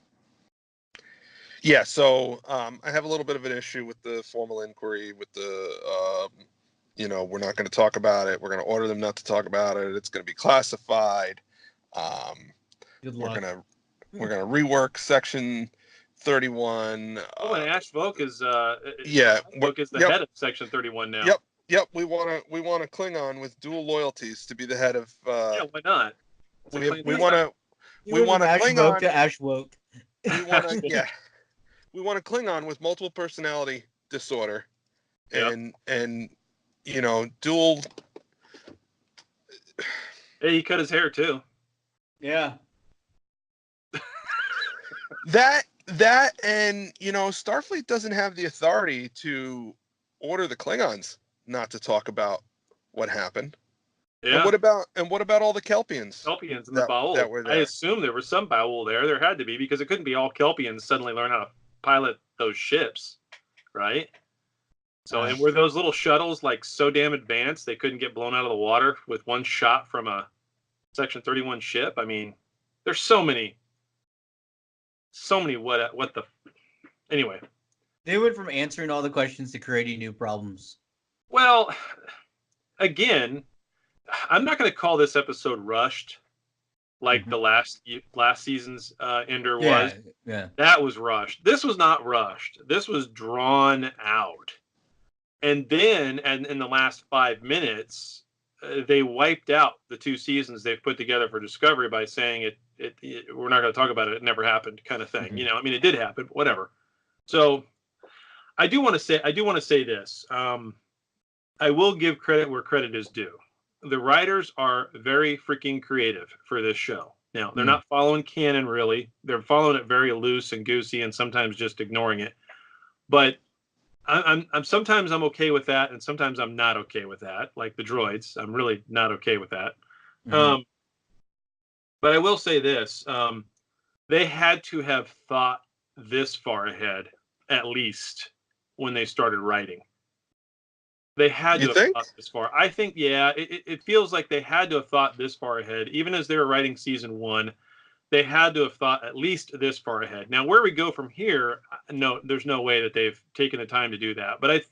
Yeah, so I have a little bit of an issue with the formal inquiry, with the, we're not going to talk about it. We're going to order them not to talk about it. It's going to be classified. Good luck. We're gonna rework Section 31. And Ash Volk is the head of Section 31 now. Yep. Yep, we want a Klingon with dual loyalties to be the head of. Yeah, why not? It's a We Klingon. want to. He We went want from a Ash Woke Klingon. to Ash Woke. We want to We want a Klingon with multiple personality disorder, Yeah. and dual. Hey, he cut his hair too. Yeah. That and Starfleet doesn't have the authority to order the Klingons not to talk about what happened. Yeah. And what about all the Kelpians? Kelpians in the Baul. that were there? I assume there was some Baul there. There had to be, because it couldn't be all Kelpians suddenly learn how to pilot those ships, right? So, and were those little shuttles like so damn advanced they couldn't get blown out of the water with one shot from a Section 31 ship? I mean, there's so many what the anyway. They went from answering all the questions to creating new problems. Well, again, I'm not going to call this episode rushed like the last season's Ender was. Yeah. That was rushed. This was not rushed. This was drawn out. And then, and in the last 5 minutes, they wiped out the 2 seasons they've put together for Discovery by saying we're not going to talk about it. It never happened, kind of thing. I mean, it did happen, but whatever. So, I do want to say this. I will give credit where credit is due. The writers are very freaking creative for this show. Now, they're not following canon, really. They're following it very loose and goosey and sometimes just ignoring it. But I'm sometimes I'm okay with that, and sometimes I'm not okay with that. Like the droids, I'm really not okay with that. But I will say this. They had to have thought this far ahead, at least, when they started writing. They had to have thought this far. I think, yeah, it feels like they had to have thought this far ahead. Even as they were writing season 1, they had to have thought at least this far ahead. Now, where we go from here, no, there's no way that they've taken the time to do that. But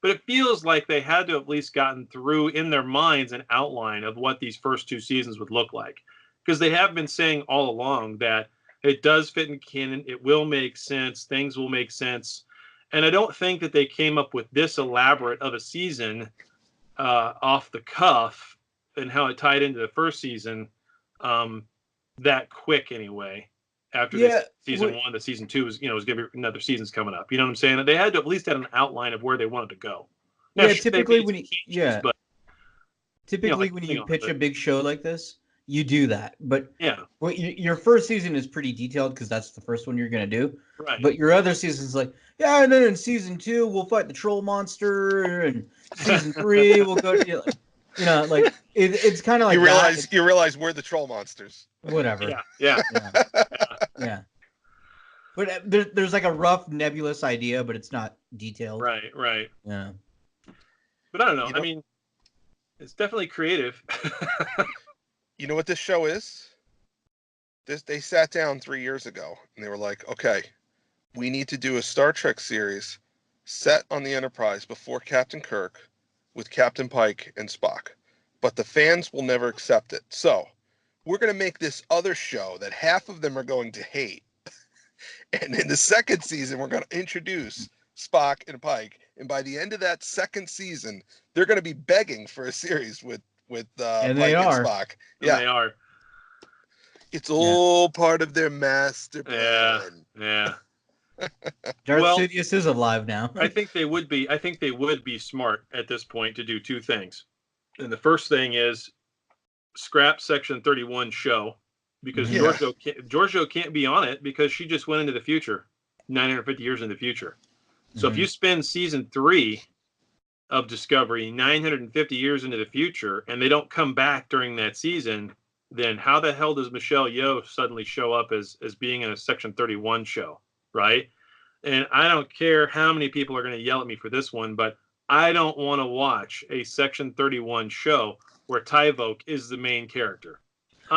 it feels like they had to have at least gotten through in their minds an outline of what these first 2 seasons would look like. Because they have been saying all along that it does fit in canon, it will make sense, things will make sense. And I don't think that they came up with this elaborate of a season off the cuff and how it tied into the first season that quick anyway. After season 1 to season 2 was going to be another season's coming up. You know what I'm saying? They had to at least have an outline of where they wanted to go. Now, typically when when you on, pitch a big show like this, you do that. But your first season is pretty detailed because that's the first one you're going to do. Right. But your other season's like, and then in season 2 we'll fight the troll monster, and season 3 we'll go to it's kind of like you realize we're the troll monsters. Whatever. Yeah. But there's like a rough nebulous idea, but it's not detailed. Right. Yeah. But I don't know. I mean, it's definitely creative. You know what this show is? They sat down 3 years ago and they were like, okay, we need to do a Star Trek series set on the Enterprise before Captain Kirk with Captain Pike and Spock. But the fans will never accept it. So we're going to make this other show that half of them are going to hate. And in the second season, we're going to introduce Spock and Pike. And by the end of that second season, they're going to be begging for a series with Pike and Spock. Yeah, they are. It's all part of their master plan. Yeah. Darth Sidious is alive now. I think they would be smart at this point to do 2 things. And the first thing is scrap Section 31 show, because Giorgio can't be on it because she just went into the future, 950 years in the future. So if you spend season 3 of Discovery 950 years into the future and they don't come back during that season, then how the hell does Michelle Yeoh suddenly show up as being in a Section 31 show, right? And I don't care how many people are going to yell at me for this one, but I don't want to watch a Section 31 show where Tyvoke is the main character.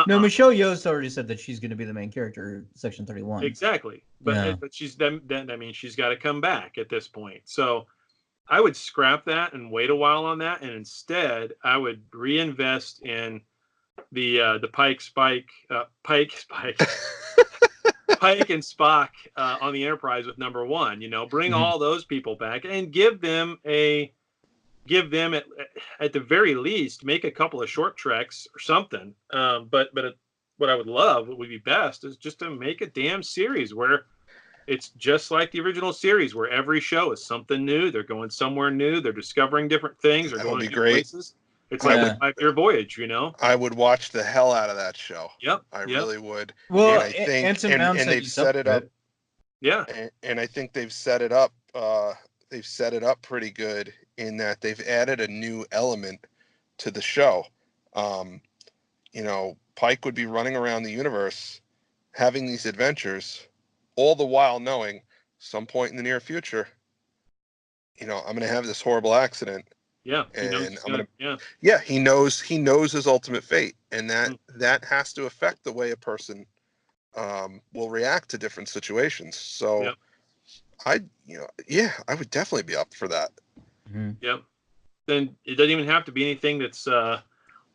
No, Michelle Yeoh's already said that she's going to be the main character in Section 31. Exactly. But she's then I mean, she's got to come back at this point. So I would scrap that and wait a while on that, and instead I would reinvest in the Pike and Spock on the Enterprise with number 1. Bring all those people back and give them a give them at the very least make a couple of short treks or something. But what I would love, what would be best, is just to make a damn series where it's just like the original series, where every show is something new. They're going somewhere new. They're discovering different things. They're That going would to be new great. places. It's like a 5-year voyage, I would watch the hell out of that show. Yep. I really would. Well, And I think, Anson Mount said they've he's set it up. Yeah. And I think they've set it up. They've set it up pretty good in that they've added a new element to the show. Pike would be running around the universe, having these adventures, all the while knowing some point in the near future, I'm going to have this horrible accident. Yeah. And he knows his ultimate fate, and that has to affect the way a person will react to different situations. So I would definitely be up for that. Mm-hmm. Yep. Then it doesn't even have to be anything that's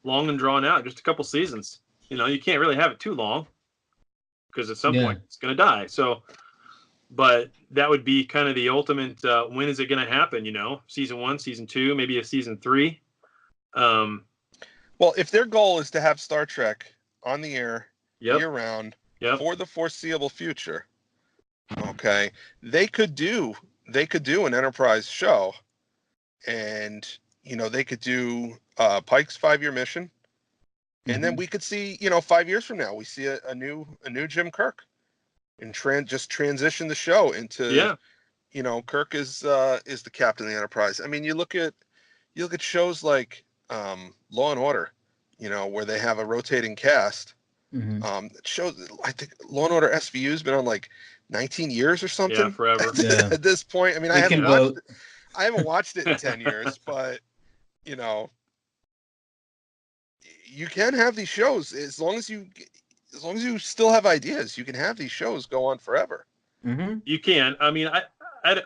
long and drawn out, just a couple seasons. You can't really have it too long because at some point it's going to die. So, but that would be kind of the ultimate, when is it going to happen? Season 1, season 2, maybe a season 3. Well, if their goal is to have Star Trek on the air year round for the foreseeable future, okay, they could do an Enterprise show, and they could do Pike's 5-year mission, and then we could see 5 years from now we see a new Jim Kirk, and just transition the show into Kirk is the captain of the Enterprise. I mean, you look at shows like Law and Order, where they have a rotating cast. Shows, I think Law and Order SVU has been on like 19 years or something. Yeah, forever. At this point. I mean, I haven't watched it in 10 years, but you can have these shows as long as you still have ideas. You can have these shows go on forever. Mm-hmm. You can. I mean, I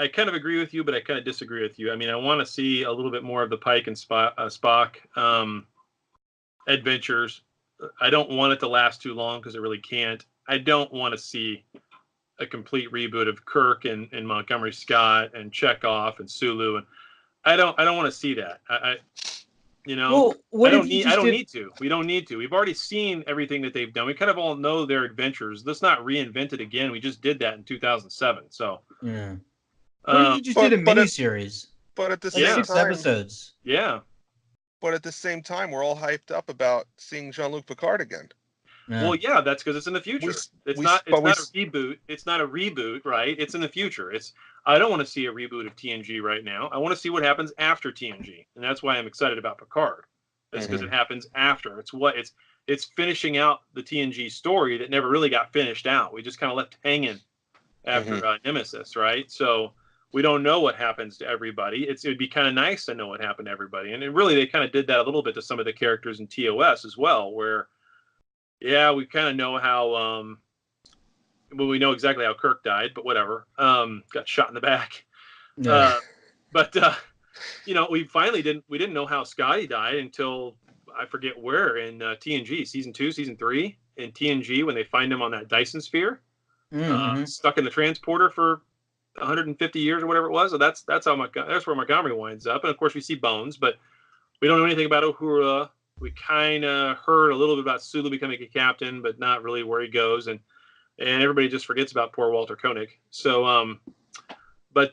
kind of agree with you, but I kind of disagree with you. I mean, I want to see a little bit more of the Pike and Spock adventures. I don't want it to last too long because it really can't. I don't want to see a complete reboot of Kirk and Montgomery Scott and Chekhov and Sulu, and I don't want to see that. Well, I don't need to. We don't need to. We've already seen everything that they've done. We kind of all know their adventures. Let's not reinvent it again. We just did that in 2007. So yeah. What if you just did a miniseries? But at the like same 6 time, episodes. Yeah. But at the same time, we're all hyped up about seeing Jean-Luc Picard again. Yeah. Well, yeah, that's because it's in the future. It's not a reboot. It's not a reboot, right? It's in the future. I don't want to see a reboot of TNG right now. I want to see what happens after TNG, and that's why I'm excited about Picard. That's because it happens after. It's finishing out the TNG story that never really got finished out. We just kind of left hanging after Nemesis, right? So we don't know what happens to everybody. It would be kind of nice to know what happened to everybody, and really they kind of did that a little bit to some of the characters in TOS as well, where. Yeah, we kind of know how. We know exactly how Kirk died, but whatever. Got shot in the back. No. We finally didn't. We didn't know how Scotty died until I forget where in TNG season 2, season 3 in TNG when they find him on that Dyson sphere, stuck in the transporter for 150 years or whatever it was. So that's where Montgomery winds up, and of course we see bones, but we don't know anything about Uhura. We kind of heard a little bit about Sulu becoming a captain, but not really where he goes, and everybody just forgets about poor Walter Koenig. So, I kind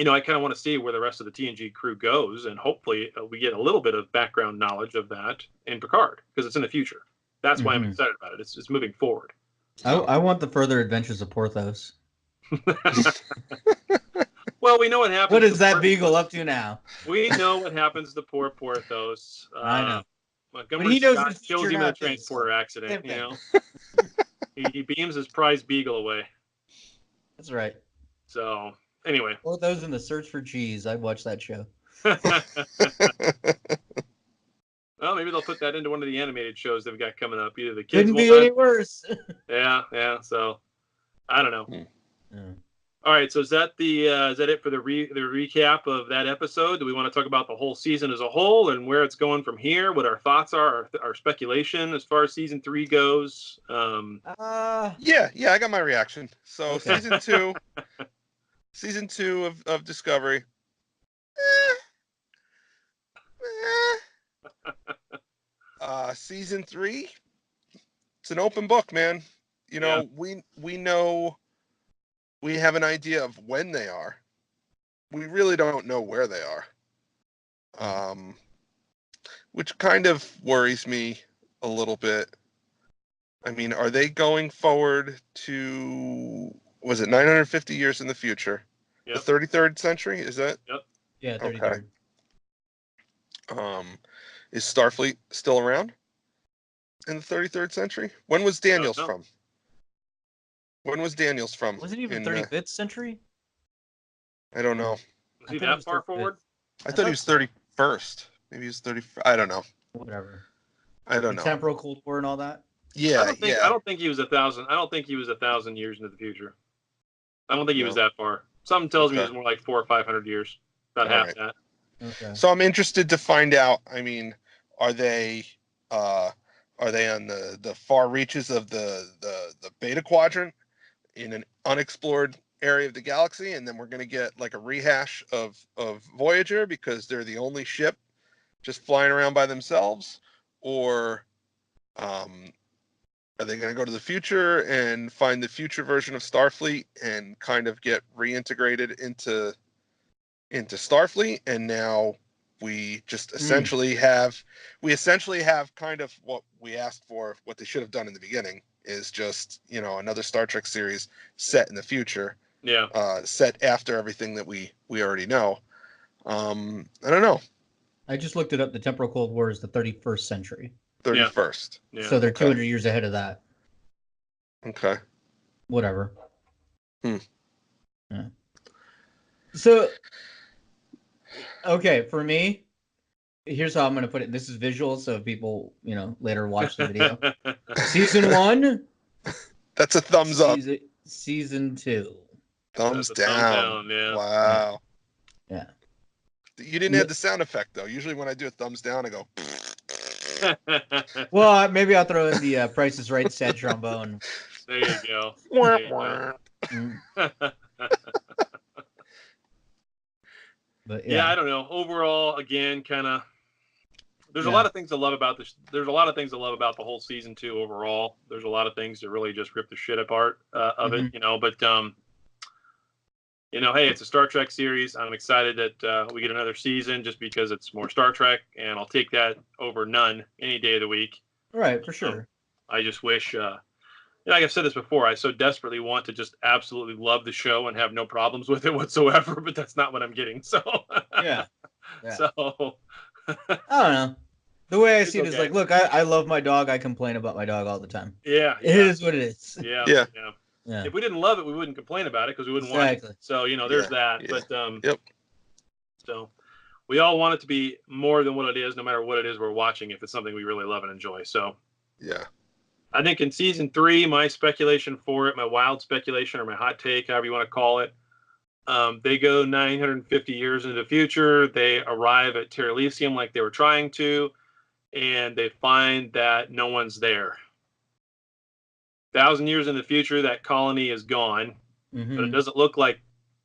of want to see where the rest of the TNG crew goes, and hopefully we get a little bit of background knowledge of that in Picard because it's in the future. That's why I'm excited about it. It's moving forward. I want the further adventures of Porthos. Well, we know what happens. What is that beagle up to now? We know what happens to poor Porthos. I know. Montgomery Scott kills him in a transporter accident. He beams his prized beagle away. That's right. So anyway, Porthos in the Search for Cheese. I'd watch that show. Well, maybe they'll put that into one of the animated shows they've got coming up. Either the kids Couldn't be any worse. Yeah. So I don't know. Yeah. All right, so is that it for the recap of that episode? Do we want to talk about the whole season as a whole and where it's going from here? What our thoughts are, our speculation as far as season 3 goes? Yeah, I got my reaction. So okay. season two of Discovery, Season 3, it's an open book, man. You know, we know, we have an idea of when they are. We really don't know where they are. Which kind of worries me a little bit. I mean, are they going forward to, was it 950 years in the future? Yep. The 33rd century, is that? Yep. Yeah, 33rd. Okay. Is Starfleet still around in the 33rd century? When was Daniels from? When was Daniels from? Was it even 35th century? I don't know. Was he that far forward? I thought he was 31st. Maybe he was 30. I don't know. Whatever. I don't know. Temporal Cold War and all that. Yeah, I don't think he was 1,000. I don't think he was 1,000 years into the future. I don't think he was that far. Something tells me it was more like 400 or 500 years. About half that. Okay. So I'm interested to find out. I mean, are they on the far reaches of the Beta Quadrant in an unexplored area of the galaxy, and then we're going to get like a rehash of Voyager because they're the only ship just flying around by themselves, or are they going to go to the future and find the future version of Starfleet and kind of get reintegrated into Starfleet? And now we just essentially have kind of what we asked for, what they should have done in the beginning is just, another Star Trek series set in the future. Yeah. Set after everything that we already know. I don't know. I just looked it up. The Temporal Cold War is the 31st century. 31st. Yeah. So they're 200 years ahead of that. Okay. Whatever. Yeah. So, okay, for me, here's how I'm going to put it. This is visual, so people, later watch the video. Season 1. That's a thumbs up. Season 2. Thumbs down. Thumbs down, yeah. Wow. Yeah. You didn't add the sound effect, though. Usually when I do a thumbs down, I go... Well, maybe I'll throw in the Price is Right sad trombone. There you go. But yeah, I don't know. Overall, again, kind of. There's a lot of things to love about this. There's a lot of things to love about the whole season 2 overall. There's a lot of things that really just rip the shit apart of it, But hey, it's a Star Trek series. I'm excited that we get another season just because it's more Star Trek, and I'll take that over none any day of the week. Right, for sure. I just wish, like I've said this before, I so desperately want to just absolutely love the show and have no problems with it whatsoever, but that's not what I'm getting. So yeah. So I don't know. The way I see it is like, look, I love my dog. I complain about my dog all the time. Yeah. It is what it is. Yeah. If we didn't love it, we wouldn't complain about it because we wouldn't want it. So, there's that. Yeah. But so we all want it to be more than what it is, no matter what it is we're watching, if it's something we really love and enjoy. So yeah. I think in season 3, my speculation for it, my wild speculation or my hot take, however you want to call it, they go 950 years into the future. They arrive at Terrelysium like they were trying to, and they find that no one's there. 1,000 years in the future, that colony is gone, but it doesn't look like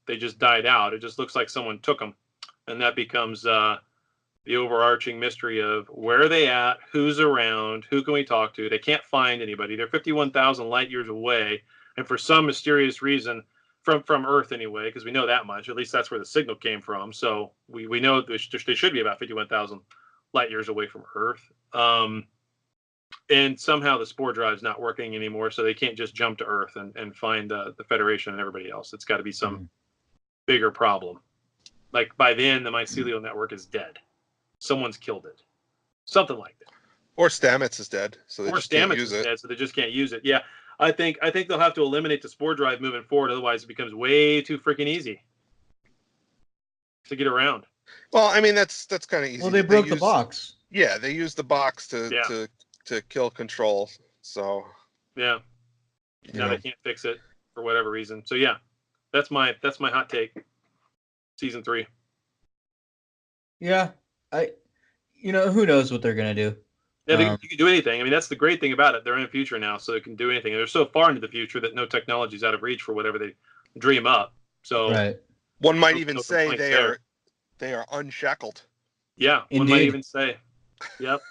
they just died out. It just looks like someone took them, and that becomes the overarching mystery of where are they at, who's around, who can we talk to. They can't find anybody. They're 51,000 light years away, and for some mysterious reason, from Earth anyway, because we know that much. At least that's where the signal came from. So we know they should be about 51,000 light years away from Earth. And somehow the spore drive's not working anymore, so they can't just jump to Earth and find the Federation and everybody else. It's got to be some bigger problem. Like by then, the mycelial network is dead. Someone's killed it. Something like that. Or Stamets is dead, so they just can't use it. Dead, so they just can't use it. Yeah, I think they'll have to eliminate the spore drive moving forward. Otherwise, it becomes way too freaking easy to get around. Well, I mean that's kind of easy. Well, they broke the box. Yeah, they used the box to kill Control. So yeah, now they can't fix it for whatever reason. So yeah, that's my hot take. Season 3. Yeah, who knows what they're gonna do. Yeah, you can do anything. I mean, that's the great thing about it. They're in the future now, so they can do anything. And they're so far into the future that no technology is out of reach for whatever they dream up. So right. One might even say they are They are unshackled. Yeah, one might Indeed. even say. Yep.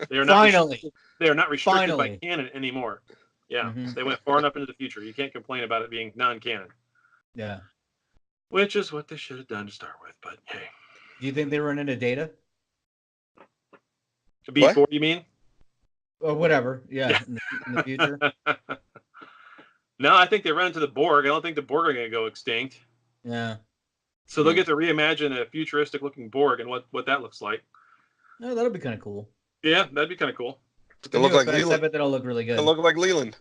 They are Finally. They are not restricted Finally. by canon anymore. Yeah, Mhm. they went far enough into the future. You can't complain about it being non-canon, Yeah. which is what they should have done to start with. But hey, Do you think they run into Data before you mean? or whatever? Yeah, in the future. No, I think they run into the Borg. I don't think the Borg are going to go extinct. Yeah. So they'll get to reimagine a futuristic-looking Borg and what that looks like. Oh, that'll be kind of cool. Yeah, that'd be kind of cool. They look like I Leland. bet that'll look really good. They look like Leland.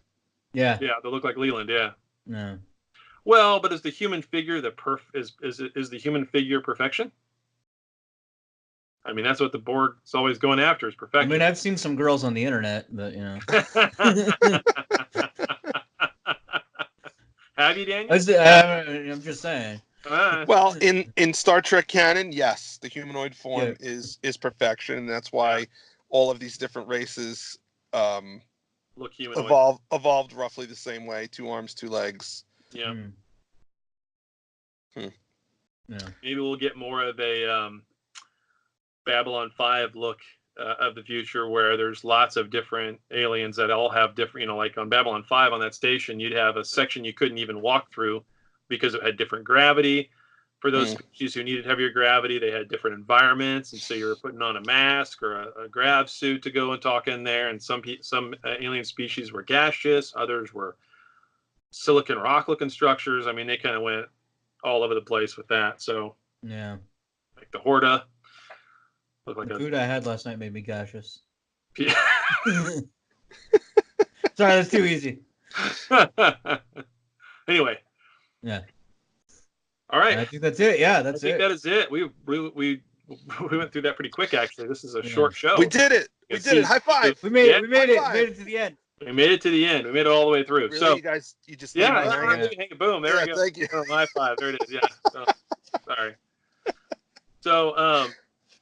Yeah. Yeah, they look like Leland. Yeah. No. Well, but is the human figure is the human figure perfection? I mean, that's what the Borg's always going after is I perfection. mean, I've seen some girls on the internet, but you know. Have you, Daniel? I'm just saying. Well, in Star Trek canon, yes, the humanoid form is perfection, and that's why all of these different races look humanoid. evolved roughly the same way: 2 arms, 2 legs. Yeah. Yeah. Maybe we'll get more of a Babylon 5 look of the future, where there's lots of different aliens that all have different, like on Babylon 5 on that station, you'd have a section you couldn't even walk through because it had different gravity. For those species who needed heavier gravity, they had different environments, and so you were putting on a mask or a grav suit to go and talk in there. And some alien species were gaseous, others were silicon rock-looking structures. I mean, they kind of went all over the place with that. So Yeah. like the Horta looked like The food I had last night made me gaseous. a. Sorry, that's too easy. Anyway. Yeah. All right. I think that's it. Yeah, that's I think it. that is it. We went through that pretty quick, actually. This is a short show. We did it. We did it. High five. We made Yeah. it. We made it. High We made five. it to the end. We made it to the end. We made it all the way through. Really, So you guys, you just yeah, leave it hanging? boom. There we go. Thank you. Oh, high five. There it is. Yeah. So, sorry. So,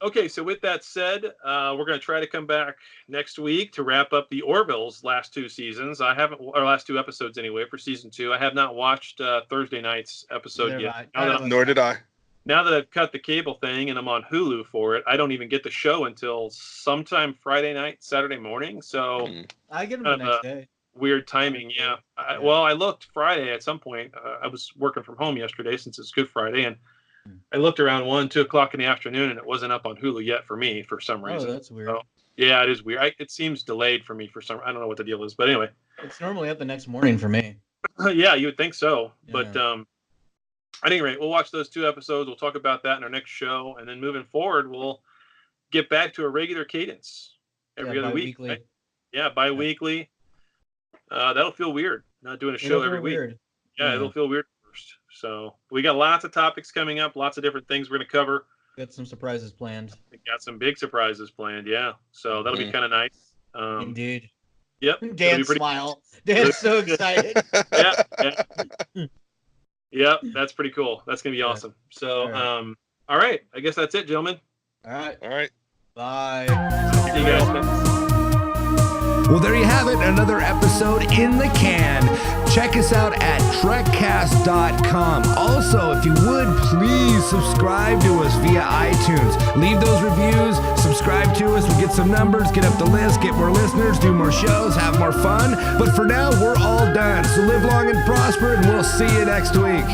okay. So with that said, we're going to try to come back next week to wrap up the Orville's last 2 seasons. Or last 2 episodes anyway for season 2. I have not watched Thursday night's episode yet. Nor did I. Now that I've cut the cable thing and I'm on Hulu for it, I don't even get the show until sometime Friday night, Saturday morning. So I get them the next day. weird timing. Yeah. Well, I looked Friday at some point. I was working from home yesterday since it's Good Friday, and I looked around 1, 2 o'clock in the afternoon, and it wasn't up on Hulu yet for me for some reason. Oh, that's weird. So, yeah, it is weird. It seems delayed for me for some. I don't know what the deal is, but anyway. It's normally up the next morning for me. Yeah, you would think so, Yeah. but at any rate, we'll watch those 2 episodes. We'll talk about that in our next show, and then moving forward, we'll get back to a regular cadence every other week. Bi-weekly. Right? Yeah, bi-weekly. That'll feel weird not doing a show every week. Weird. Yeah, it'll feel weird first. So we got lots of topics coming up, lots of different things we're going to cover. Got some surprises planned. We got some big surprises planned. Yeah, so that'll be kind of nice. Indeed. Yep. it'll be Dan pretty- smile. Dan's so excited. Yeah. Yep, that's pretty cool. That's gonna be awesome. So, all right. I guess that's it, gentlemen. All right. All right. Bye. See you guys next. Well, there you have it, another episode in the can. Check us out at trekcast.com. Also, if you would, please subscribe to us via iTunes. Leave those reviews, subscribe to us, we'll get some numbers, get up the list, get more listeners, do more shows, have more fun. But for now, we're all done. So live long and prosper, and we'll see you next week.